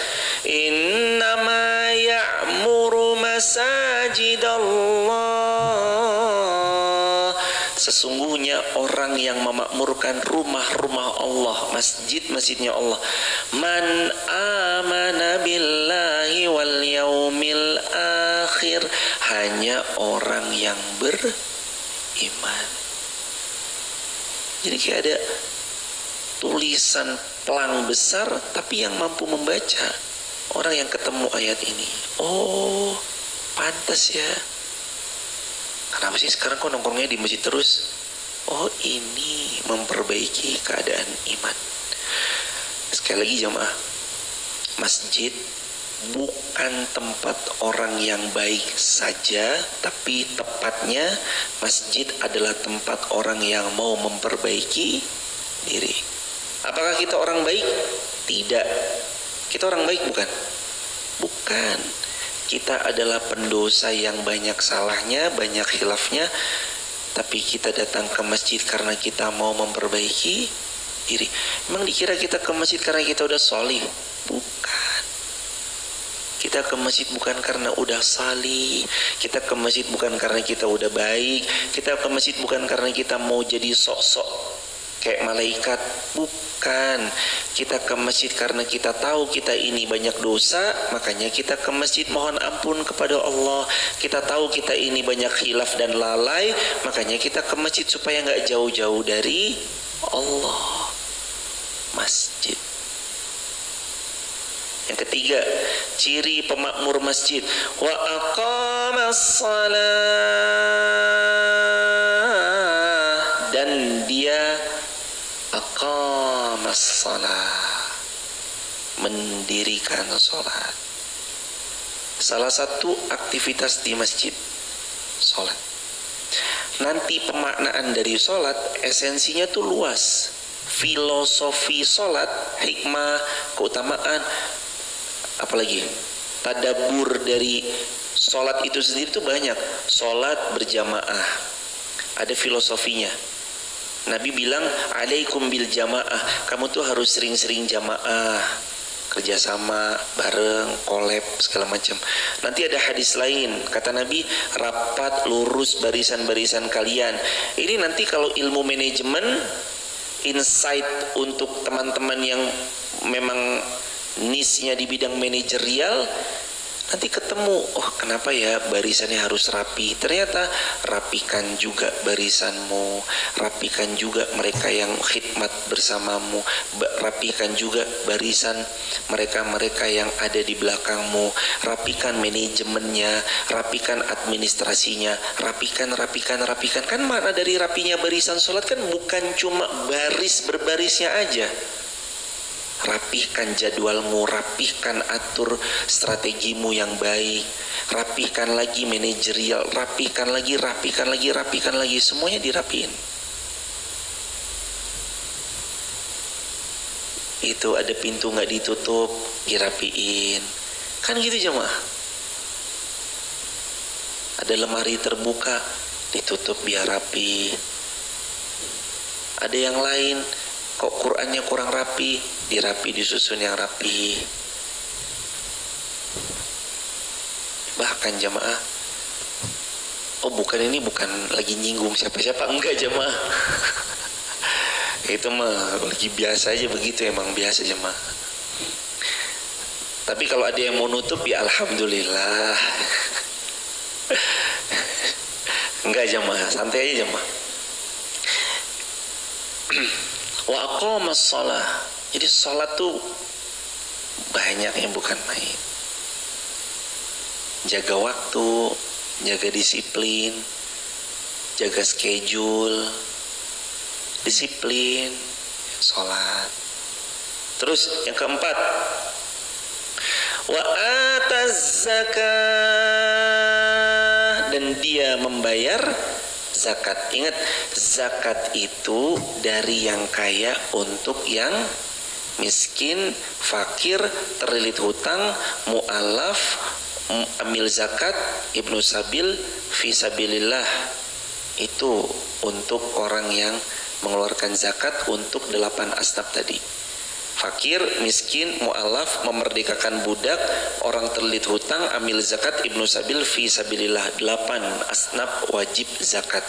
Innama ya'muru masajidallah. Sesungguhnya orang yang memakmurkan rumah-rumah Allah, masjid-masjidnya Allah, man amana billahi wal yaumil akhir, hanya orang yang beriman. Jadi kayak ada tulisan pelang besar, tapi yang mampu membaca orang yang ketemu ayat ini. Oh, pantas ya. Kenapa sih sekarang kok nongkrongnya di masjid terus? Oh, ini memperbaiki keadaan iman. Sekali lagi jamaah, masjid bukan tempat orang yang baik saja, tapi tepatnya masjid adalah tempat orang yang mau memperbaiki diri. Apakah kita orang baik? Tidak. Kita orang baik bukan? Bukan. Kita adalah pendosa yang banyak salahnya, banyak khilafnya, tapi kita datang ke masjid karena kita mau memperbaiki diri. Emang dikira kita ke masjid karena kita udah sholih? Bukan. Kita ke masjid bukan karena udah salih. Kita ke masjid bukan karena kita udah baik. Kita ke masjid bukan karena kita mau jadi sok-sok kayak malaikat. Bukan. Kita ke masjid karena kita tahu kita ini banyak dosa, makanya kita ke masjid mohon ampun kepada Allah. Kita tahu kita ini banyak khilaf dan lalai, makanya kita ke masjid supaya nggak jauh-jauh dari Allah. Masjid. Yang ketiga, ciri pemakmur masjid, wa aqamas salah, dan dia aqamas salah, mendirikan sholat. Salah satu aktivitas di masjid sholat. Nanti pemaknaan dari sholat esensinya tuh luas. Filosofi sholat, hikmah, keutamaan, apalagi tadabbur dari sholat itu sendiri tuh banyak. Sholat berjamaah ada filosofinya. Nabi bilang alaikum bil jamaah, kamu tuh harus sering-sering jamaah, kerjasama, bareng, kolab, segala macam. Nanti ada hadis lain, kata Nabi, rapat lurus barisan-barisan kalian. Ini nanti kalau ilmu manajemen, insight untuk teman-teman yang memang niche-nya di bidang manajerial, nanti ketemu, oh kenapa ya barisannya harus rapi. Ternyata rapikan juga barisanmu, rapikan juga mereka yang khidmat bersamamu, rapikan juga barisan mereka-mereka yang ada di belakangmu, rapikan manajemennya, rapikan administrasinya, rapikan. Kan makna dari rapinya barisan sholat kan bukan cuma baris berbarisnya aja. Rapihkan jadwalmu, rapihkan atur strategimu yang baik, rapihkan lagi manajerial, rapihkan lagi, semuanya dirapiin. Itu ada pintu nggak ditutup, dirapiin. Kan gitu jemaah. Ada lemari terbuka, ditutup biar rapi. Ada yang lain, kok Qur'annya kurang rapi, dirapi, disusun yang rapi. Bahkan jamaah, ini bukan lagi nyinggung siapa-siapa, enggak jamaah. Itu mah lagi biasa aja begitu, emang biasa jemaah. Tapi kalau ada yang mau nutup ya alhamdulillah. Enggak jemaah, santai aja jemaah. Wa aqamas shalah. Jadi salat tuh banyak yang bukan main. Jaga waktu, jaga disiplin, jaga schedule, disiplin, sholat. Terus yang keempat, wa ataz zakah, dan dia membayar zakat. Ingat, zakat itu dari yang kaya untuk yang miskin, fakir, terlilit hutang, mu'alaf, amil zakat, ibnu sabil, fisabilillah. Itu untuk orang yang mengeluarkan zakat untuk 8 asnaf tadi. Fakir, miskin, mu'alaf, memerdekakan budak, orang terlilit hutang, amil zakat, ibnu sabil, fisabilillah. 8 asnaf wajib zakat.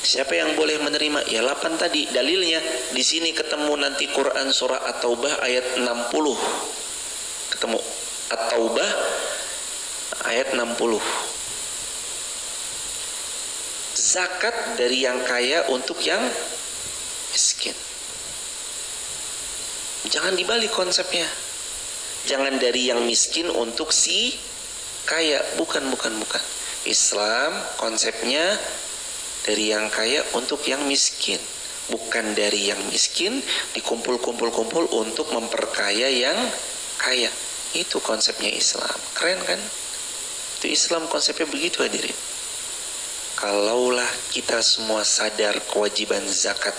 Siapa yang boleh menerima? Ya 8 tadi. Dalilnya di sini ketemu nanti Quran surah At-Taubah ayat 60. Ketemu At-Taubah ayat 60. Zakat dari yang kaya untuk yang miskin. Jangan dibalik konsepnya. Jangan dari yang miskin untuk si kaya. Bukan. Islam konsepnya dari yang kaya untuk yang miskin. Bukan dari yang miskin dikumpul-kumpul untuk memperkaya yang kaya. Itu konsepnya Islam. Keren kan? Itu Islam konsepnya begitu hadirin. Kalaulah kita semua sadar kewajiban zakat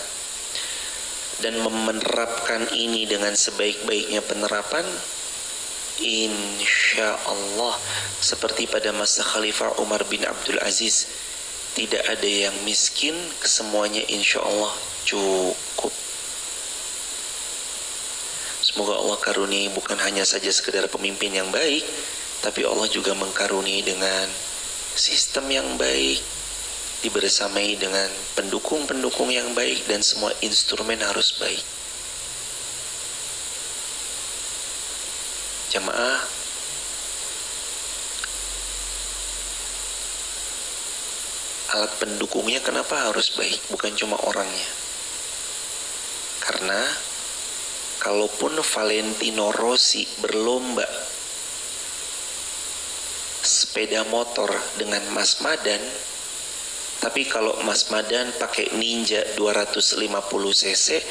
dan menerapkan ini dengan sebaik-baiknya penerapan, insya Allah seperti pada masa Khalifah Umar bin Abdul Aziz, tidak ada yang miskin, kesemuanya insya Allah cukup. Semoga Allah karuniai bukan hanya saja sekedar pemimpin yang baik, tapi Allah juga mengkaruniai dengan sistem yang baik, dibersamai dengan pendukung-pendukung yang baik, dan semua instrumen harus baik. Jamaah, alat pendukungnya kenapa harus baik? Bukan cuma orangnya. Karena kalaupun Valentino Rossi berlomba sepeda motor dengan Mas Madan, tapi kalau Mas Madan pakai Ninja 250 cc,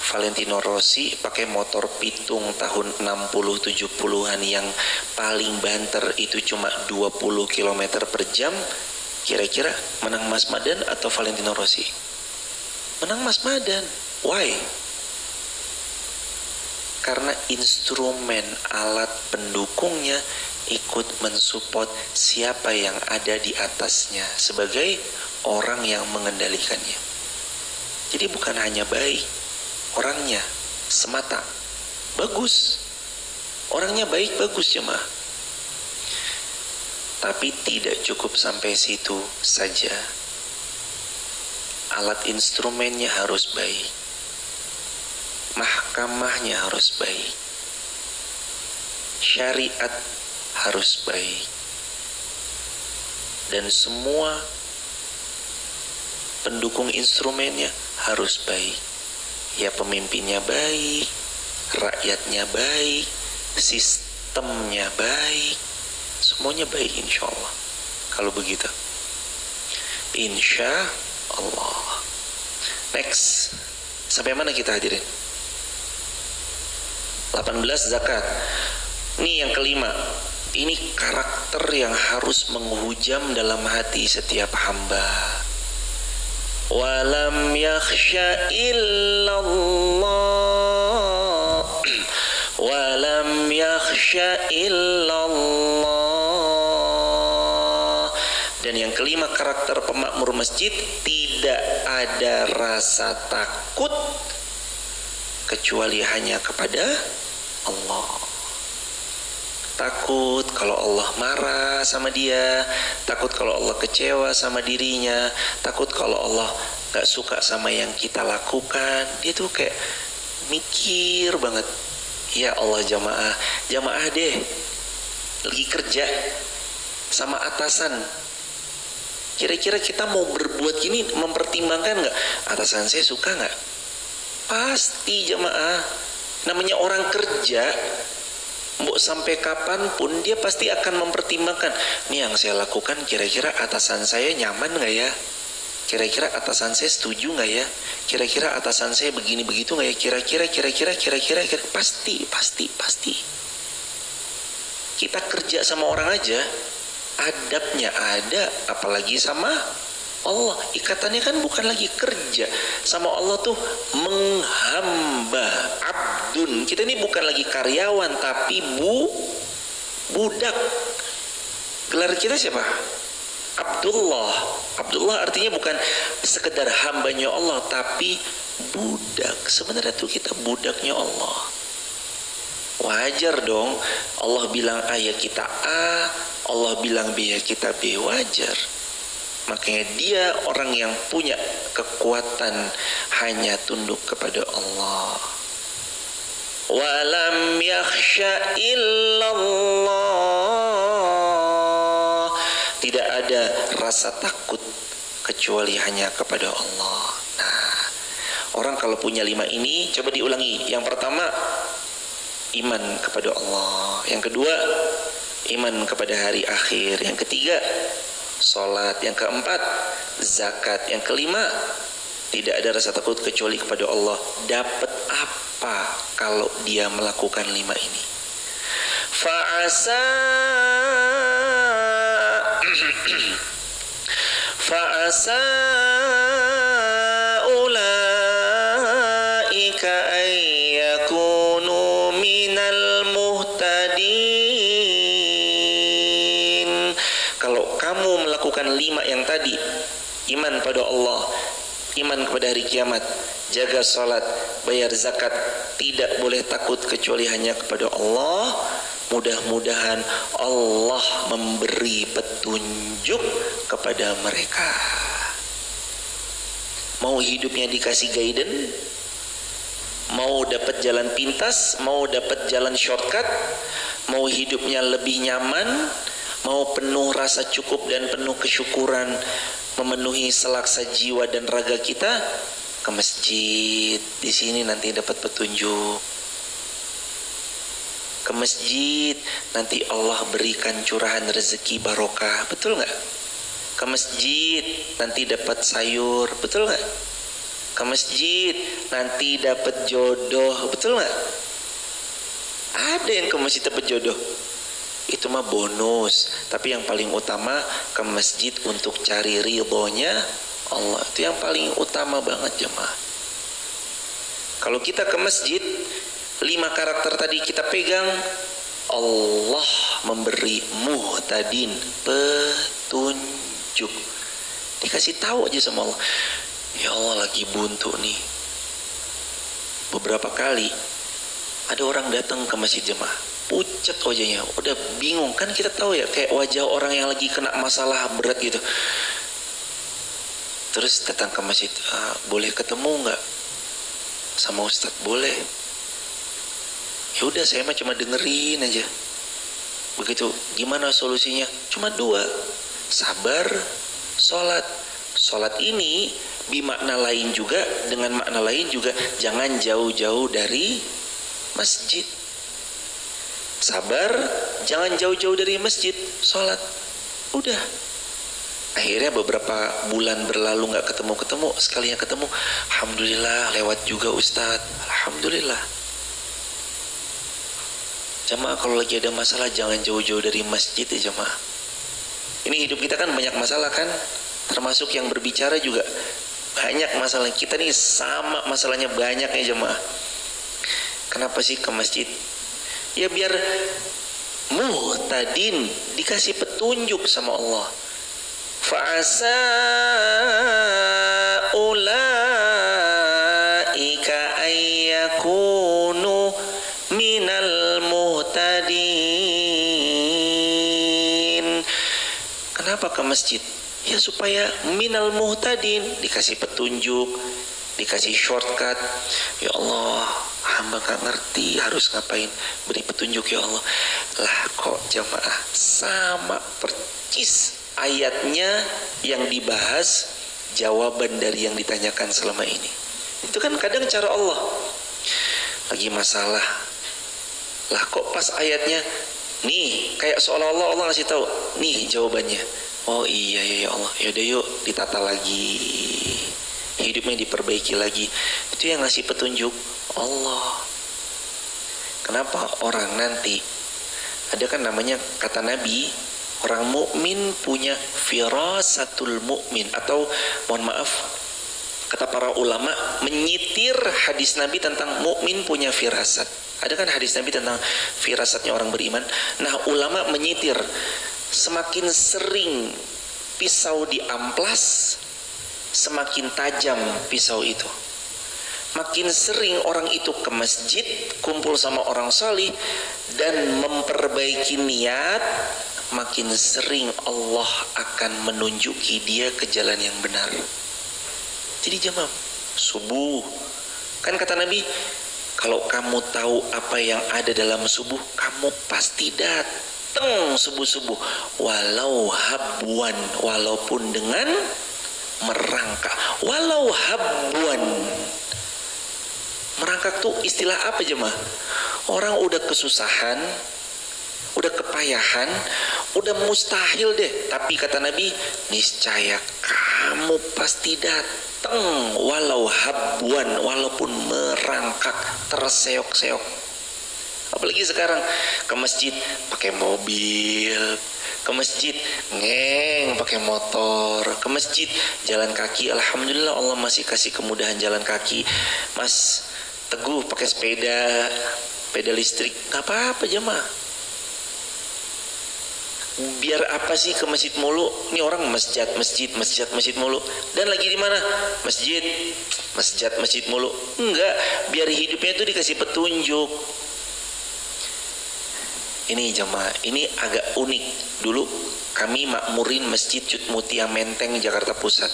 Valentino Rossi pakai motor pitung tahun 60-70an yang paling banter itu cuma 20 km per jam, kira-kira menang Mas Madan atau Valentino Rossi? Menang Mas Madan. Why? Karena instrumen alat pendukungnya ikut mensupport siapa yang ada di atasnya sebagai orang yang mengendalikannya. Jadi bukan hanya baik orangnya semata, bagus orangnya, baik bagus jemaah, tapi tidak cukup sampai situ saja. Alat instrumennya harus baik, mahkamahnya harus baik, syariat harus baik, dan semua pendukung instrumennya harus baik. Ya, pemimpinnya baik, rakyatnya baik, sistemnya baik, semuanya baik insya Allah. Kalau begitu, insya Allah. Next, sampai mana kita hadirin? 18 zakat. Ini yang kelima. Ini karakter yang harus menghujam dalam hati setiap hamba. Walam yakhsha illallah, walam yakhsha illallah, Dan yang kelima, karakter pemakmur masjid, tidak ada rasa takut kecuali hanya kepada Allah. Takut kalau Allah marah sama dia, takut kalau Allah kecewa sama dirinya, takut kalau Allah gak suka sama yang kita lakukan. Dia tuh kayak mikir banget. Ya Allah, jamaah deh, lagi kerja sama atasan, kira-kira kita mau berbuat gini mempertimbangkan gak? Atasan saya suka gak? Pasti jamaah, namanya orang kerja, mau sampai kapanpun dia pasti akan mempertimbangkan, nih yang saya lakukan kira-kira atasan saya nyaman gak ya? Kira-kira atasan saya setuju gak ya? Kira-kira atasan saya begini begitu gak ya? Kira-kira pasti. Kita kerja sama orang aja adabnya ada, apalagi sama Allah. Ikatannya kan bukan lagi kerja sama Allah, tuh menghamba, abdun. Kita ini bukan lagi karyawan tapi budak. Gelar kita siapa? Abdullah. Abdullah artinya bukan sekedar hambanya Allah tapi budak. Sebenarnya tuh kita budaknya Allah. Wajar dong Allah bilang A ya kita A, Allah bilang B ya kita B, wajar. Makanya dia orang yang punya kekuatan hanya tunduk kepada Allah. Walam yakhsha illallah, tidak ada rasa takut kecuali hanya kepada Allah. Nah, orang kalau punya 5 ini coba diulangi. Yang pertama, iman kepada Allah. Yang kedua, iman kepada hari akhir. Yang ketiga, sholat. Yang keempat, zakat. Yang kelima, tidak ada rasa takut kecuali kepada Allah. Dapat apa kalau dia melakukan 5 ini? Fa'asa ulaika ayyakunu minal muhtadin. Kalau kamu melakukan 5 yang tadi, iman pada Allah, iman kepada hari kiamat, jaga salat, bayar zakat, tidak boleh takut kecuali hanya kepada Allah, mudah-mudahan Allah memberi petunjuk kepada mereka. Mau hidupnya dikasih guidance, mau dapat jalan pintas, mau dapat jalan shortcut, mau hidupnya lebih nyaman, mau penuh rasa cukup dan penuh kesyukuran, memenuhi selaksa jiwa dan raga kita, ke masjid. Di sini nanti dapat petunjuk. Ke masjid nanti Allah berikan curahan rezeki barokah, betul nggak? Ke masjid nanti dapat sayur, betul nggak? Ke masjid nanti dapat jodoh, betul nggak? Ada yang ke masjid dapat jodoh, itu mah bonus. Tapi yang paling utama ke masjid untuk cari ridhonya Allah, itu yang paling utama banget jemaah. Kalau kita ke masjid, 5 karakter tadi kita pegang, Allah memberi muhtadin, petunjuk. Dikasih tahu aja sama Allah, ya Allah lagi buntu nih. Beberapa kali ada orang datang ke masjid jemaah, pucat wajahnya, udah bingung. Kan kita tahu ya, kayak wajah orang yang lagi kena masalah berat gitu. Terus datang ke masjid, boleh ketemu nggak sama Ustadz? Boleh. Ya udah, saya mah cuma dengerin aja. Begitu, gimana solusinya? Cuma 2, sabar, sholat. Sholat ini bimakna lain juga, dengan makna lain juga, jangan jauh-jauh dari masjid. Sabar, jangan jauh-jauh dari masjid, sholat. Udah. Akhirnya beberapa bulan berlalu nggak ketemu-ketemu, sekalinya ketemu, alhamdulillah lewat juga Ustadz, alhamdulillah. Jamaah kalau lagi ada masalah jangan jauh-jauh dari masjid ya jamaah. Ini hidup kita kan banyak masalah kan, termasuk yang berbicara juga banyak masalah. Kita nih sama masalahnya banyak ya jamaah. Kenapa sih ke masjid? Ya biar muhtadin, dikasih petunjuk sama Allah. Fa'asa ulaika ayyakunu minal muhtadin. Kenapa ke masjid? Ya supaya minal muhtadin, dikasih petunjuk, dikasih shortcut. Ya Allah, hamba gak ngerti harus ngapain, beri petunjuk ya Allah. Lah kok jamaah sama percis ayatnya yang dibahas, jawaban dari yang ditanyakan selama ini. Itu kan kadang cara Allah. Lagi masalah, lah kok pas ayatnya nih kayak seolah-olah Allah ngasih tahu nih jawabannya. Oh iya ya Allah, yaudah yuk ditata lagi, hidupnya diperbaiki lagi. Itu yang ngasih petunjuk Allah. Kenapa orang nanti ada kan namanya kata Nabi, orang mukmin punya firasatul mukmin, atau mohon maaf kata para ulama menyitir hadis Nabi tentang mukmin punya firasat. Ada kan hadis Nabi tentang firasatnya orang beriman. Nah ulama menyitir, semakin sering pisau diamplas, semakin tajam pisau itu. Makin sering orang itu ke masjid, kumpul sama orang salih dan memperbaiki niat, makin sering Allah akan menunjuki dia ke jalan yang benar. Jadi jamaah, subuh kan kata Nabi, kalau kamu tahu apa yang ada dalam subuh, kamu pasti datang subuh-subuh, walau habwan, walaupun dengan merangkak. Walau habwan, merangkak tuh istilah apa jemaah? Orang udah kesusahan, udah kepayahan, udah mustahil deh, tapi kata Nabi, niscaya kamu pasti datang walau habwan, walaupun merangkak, terseok-seok. Apalagi sekarang ke masjid pakai mobil, ke masjid ngeng pakai motor, ke masjid jalan kaki. Alhamdulillah Allah masih kasih kemudahan jalan kaki. Mas Teguh pakai sepeda listrik, nggak apa-apa jemaah. Biar apa sih ke masjid mulu? Ini orang masjid mulu. Dan lagi di mana? Masjid mulu. Enggak, biar hidupnya itu dikasih petunjuk. Ini jemaah, ini agak unik. Dulu kami makmurin Masjid Cut Mutia Menteng, Jakarta Pusat.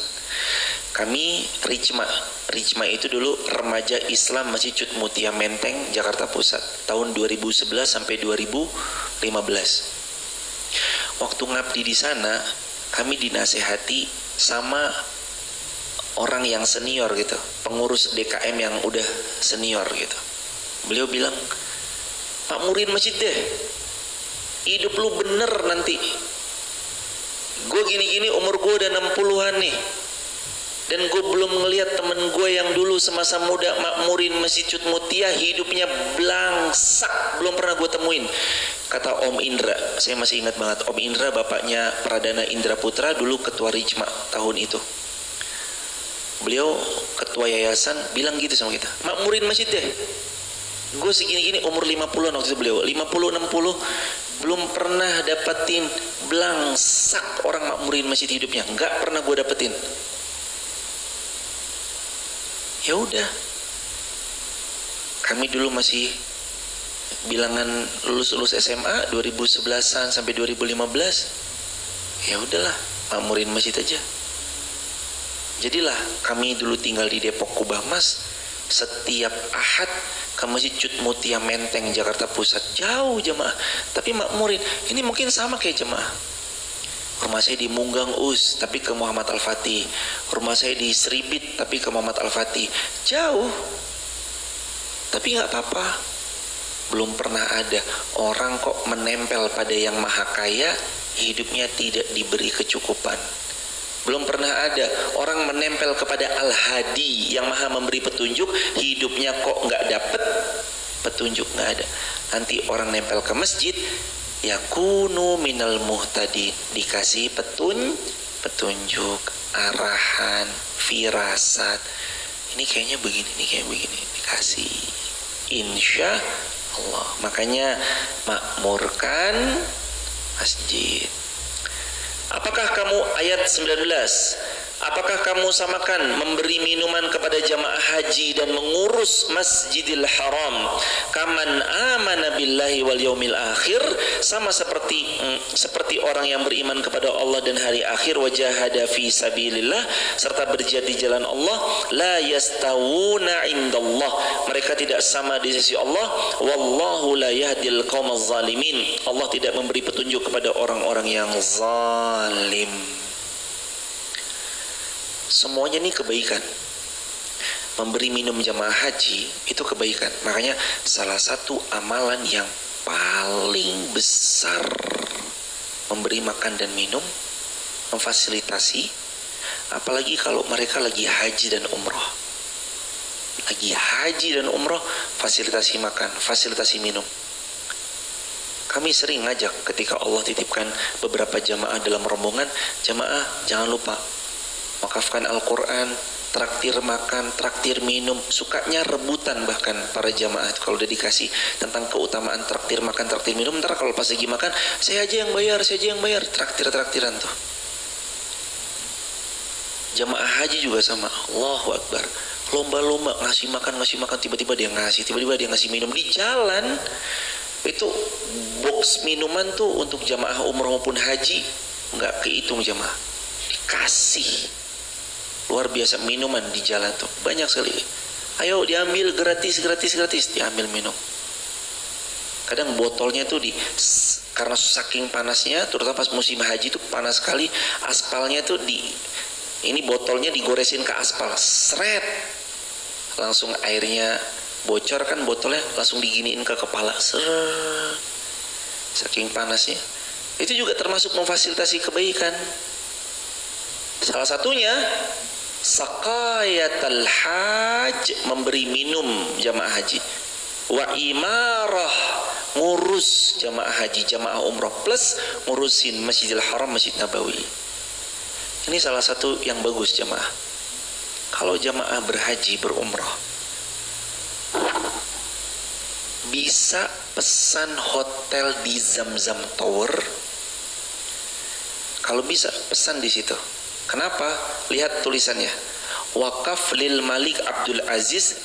Kami Rijma itu dulu remaja Islam Masjid Cut Mutia Menteng, Jakarta Pusat, tahun 2011 sampai 2015. Waktu ngabdi di sana, kami dinasehati sama orang yang senior gitu, pengurus DKM yang udah senior gitu. Beliau bilang, makmurin masjid deh, hidup lu bener nanti. Gue gini-gini umur gue udah 60-an nih, dan gue belum ngelihat temen gue yang dulu semasa muda makmurin Masjid Cut Mutia hidupnya blangsak, belum pernah gue temuin. Kata Om Indra, saya masih ingat banget, Om Indra bapaknya Pradana Indra Putra, dulu ketua Rijma tahun itu. Beliau ketua yayasan bilang gitu sama kita, makmurin masjid deh. Gue segini-gini umur 50-an waktu itu, beliau 50-60 belum pernah dapetin blangsak orang makmurin masjid hidupnya, nggak pernah gue dapetin. Ya udah, kami dulu masih bilangan lulus SMA 2011-an sampai 2015. Ya udahlah, makmurin masjid aja. Jadilah kami dulu tinggal di Depok Kubah Mas, setiap Ahad ke Masjid Cut Mutia Menteng, Jakarta Pusat. Jauh jemaah, tapi makmurin. Ini mungkin sama kayak jemaah. Rumah saya di Munggang Us, tapi ke Muhammad Al-Fatih. Rumah saya di Seribit, tapi ke Muhammad Al-Fatih. Jauh, tapi nggak apa-apa. Belum pernah ada orang kok menempel pada yang maha kaya, hidupnya tidak diberi kecukupan. Belum pernah ada orang menempel kepada Al-Hadi yang maha memberi petunjuk, hidupnya kok nggak dapet petunjuk, nggak ada. Nanti orang nempel ke masjid, yakunu minal muhtadin, dikasih petunjuk, arahan, firasat. Ini kayaknya begini, ini kayak begini, dikasih. Insya Allah. Makanya makmurkan masjid. Apakah kamu, ayat 19, apakah kamu samakan memberi minuman kepada jamaah haji dan mengurus Masjidil Haram kaman amana billahi wal yaumil akhir, sama seperti orang yang beriman kepada Allah dan hari akhir, wajahada fi sabilillah, serta berjihad di jalan Allah, la yastawuna indallah, mereka tidak sama di sisi Allah, wallahu la yahdil qaumaz zalimin, Allah tidak memberi petunjuk kepada orang-orang yang zalim. Semuanya ini kebaikan. Memberi minum jamaah haji itu kebaikan. Makanya salah satu amalan yang paling besar memberi makan dan minum, memfasilitasi, apalagi kalau mereka lagi haji dan umroh. Lagi haji dan umroh, fasilitasi makan, fasilitasi minum. Kami sering ngajak ketika Allah titipkan beberapa jamaah dalam rombongan, jamaah jangan lupa wakafkan Al-Quran, traktir makan, traktir minum. Sukanya rebutan bahkan para jamaah kalau udah dikasih tentang keutamaan traktir makan, traktir minum. Ntar kalau pas lagi makan, saya aja yang bayar, traktiran tuh. Jamaah haji juga sama. Allahu Akbar, lomba-lomba ngasih makan, tiba-tiba dia ngasih minum di jalan. Itu box minuman tuh untuk jamaah umroh maupun haji nggak kehitung jamaah, dikasih. Luar biasa minuman di jalan tuh banyak sekali. Ayo diambil gratis, diambil minum. Kadang botolnya tuh karena saking panasnya, terutama pas musim haji tuh panas sekali, aspalnya tuh ini botolnya digoresin ke aspal, seret, langsung airnya bocor kan botolnya, langsung diginiin ke kepala, seret, saking panasnya. Itu juga termasuk memfasilitasi kebaikan. Salah satunya saqayatul haj, memberi minum jamaah haji, wa imarah, ngurus jamaah haji, jamaah umrah, plus ngurusin Masjidil Haram, Masjid Nabawi. Ini salah satu yang bagus jamaah. Kalau jamaah berhaji berumrah bisa pesan hotel di Zamzam Tower. Kalau bisa pesan di situ. Kenapa? Lihat tulisannya. Wakaf lil Malik Abdul Aziz,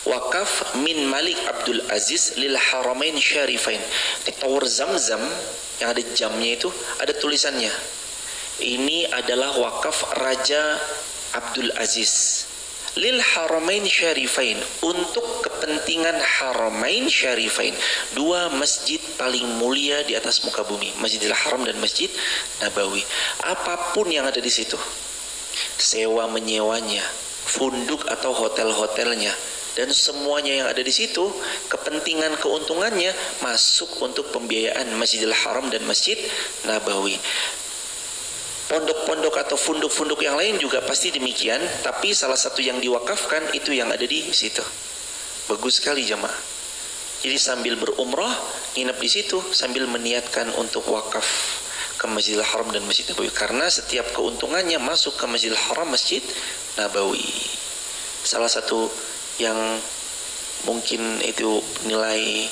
wakaf min Malik Abdul Aziz lil Haramain Syarifain. Di Tower Zamzam yang ada jamnya itu ada tulisannya. Ini adalah wakaf Raja Abdul Aziz lil Haramain Syarifain, untuk kepentingan Haramain Syarifain, dua masjid paling mulia di atas muka bumi, Masjidil Haram dan Masjid Nabawi. Apapun yang ada di situ, sewa menyewanya, funduk atau hotel-hotelnya, dan semuanya yang ada di situ, kepentingan keuntungannya masuk untuk pembiayaan Masjidil Haram dan Masjid Nabawi. Pondok-pondok atau funduk-funduk yang lain juga pasti demikian, tapi salah satu yang diwakafkan itu yang ada di situ. Bagus sekali jamaah. Jadi sambil berumrah, nginep di situ sambil meniatkan untuk wakaf ke Masjidil Haram dan Masjid Nabawi, karena setiap keuntungannya masuk ke Masjidil Haram, Masjid Nabawi. Salah satu yang mungkin itu nilai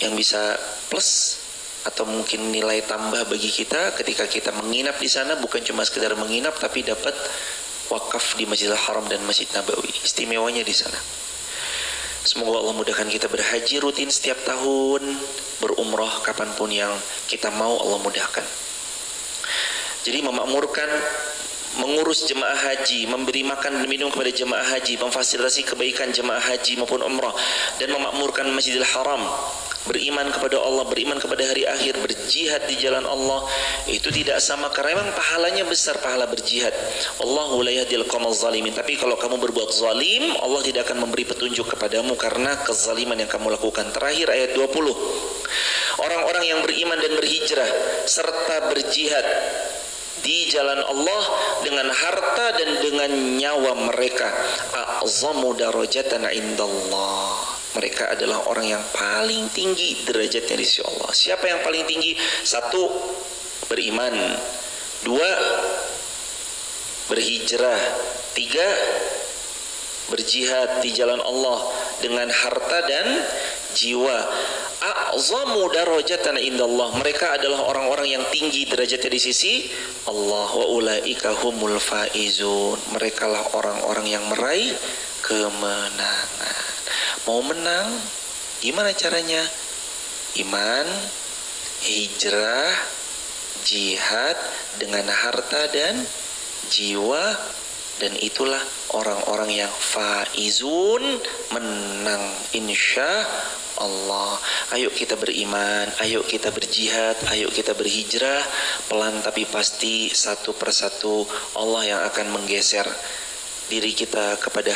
yang bisa plus atau mungkin nilai tambah bagi kita ketika kita menginap di sana, bukan cuma sekedar menginap tapi dapat wakaf di Masjidil Haram dan Masjid Nabawi. Istimewanya di sana. Semoga Allah mudahkan kita berhaji rutin setiap tahun, berumrah kapanpun yang kita mau, Allah mudahkan. Jadi memakmurkan, mengurus jemaah haji, memberi makan dan minum kepada jemaah haji, memfasilitasi kebaikan jemaah haji maupun umrah, dan memakmurkan Masjidil Haram, beriman kepada Allah, beriman kepada hari akhir, berjihad di jalan Allah, itu tidak sama, karena memang pahalanya besar, pahala berjihad. Allahu la yahdil qaumaz zalimin. Tapi kalau kamu berbuat zalim, Allah tidak akan memberi petunjuk kepadamu karena kezaliman yang kamu lakukan. Terakhir ayat 20. Orang-orang yang beriman dan berhijrah serta berjihad di jalan Allah dengan harta dan dengan nyawa mereka, a'zamu darajatan indallah. Mereka adalah orang yang paling tinggi derajatnya di sisi Allah. Siapa yang paling tinggi? Satu, beriman. Dua, berhijrah. Tiga, berjihad di jalan Allah dengan harta dan jiwa. a'zamu darajatan indallah, mereka adalah orang-orang yang tinggi derajatnya di sisi Allah. Wa ulaika humul faizun, mereka lah orang-orang yang meraih kemenangan. Mau menang gimana caranya? Iman, hijrah, jihad dengan harta dan jiwa, dan itulah orang-orang yang faizun, menang insya Allah. Ayo kita beriman, ayo kita berjihad, ayo kita berhijrah, pelan tapi pasti, satu persatu Allah yang akan menggeser diri kita kepada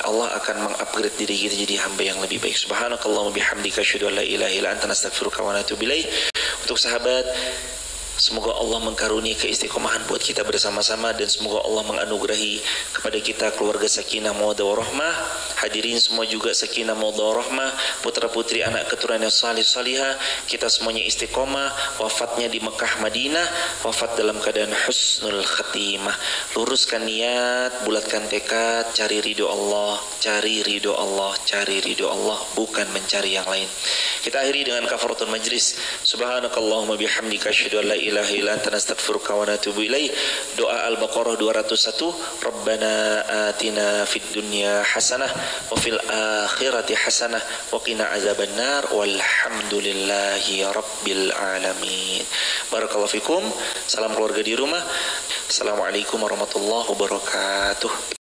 Allah akan mengupgrade diri kita jadi hamba yang lebih baik. Subhanakallahumma bihamdika asyhadu an la ilaha illa anta astaghfiruka wa atubu ilaik. Untuk sahabat, semoga Allah mengkarunia keistiqomahan buat kita bersama-sama, dan semoga Allah menganugerahi kepada kita keluarga sakinah mawaddah warahmah. Hadirin semua juga sakinah mawaddah warahmah, putra-putri anak keturunan yang salih salihah, kita semuanya istiqomah, wafatnya di Mekah Madinah, wafat dalam keadaan husnul khatimah. Luruskan niat, bulatkan tekad, cari ridho Allah, cari ridho Allah, cari ridho Allah, bukan mencari yang lain. Kita akhiri dengan kafaratul majlis. Subhanakallahumma bihamdika asyhadu an la ilaha illa anta astaghfiruka wa atubu ilaik. Doa Al-Baqarah 201. Rabbana atina fid dunya hasanah wa fil akhirati hasanah wa qina azabannar walhamdulillahi rabbil alamin. Barakallahu fikum. Salam keluarga di rumah. Assalamualaikum warahmatullahi wabarakatuh.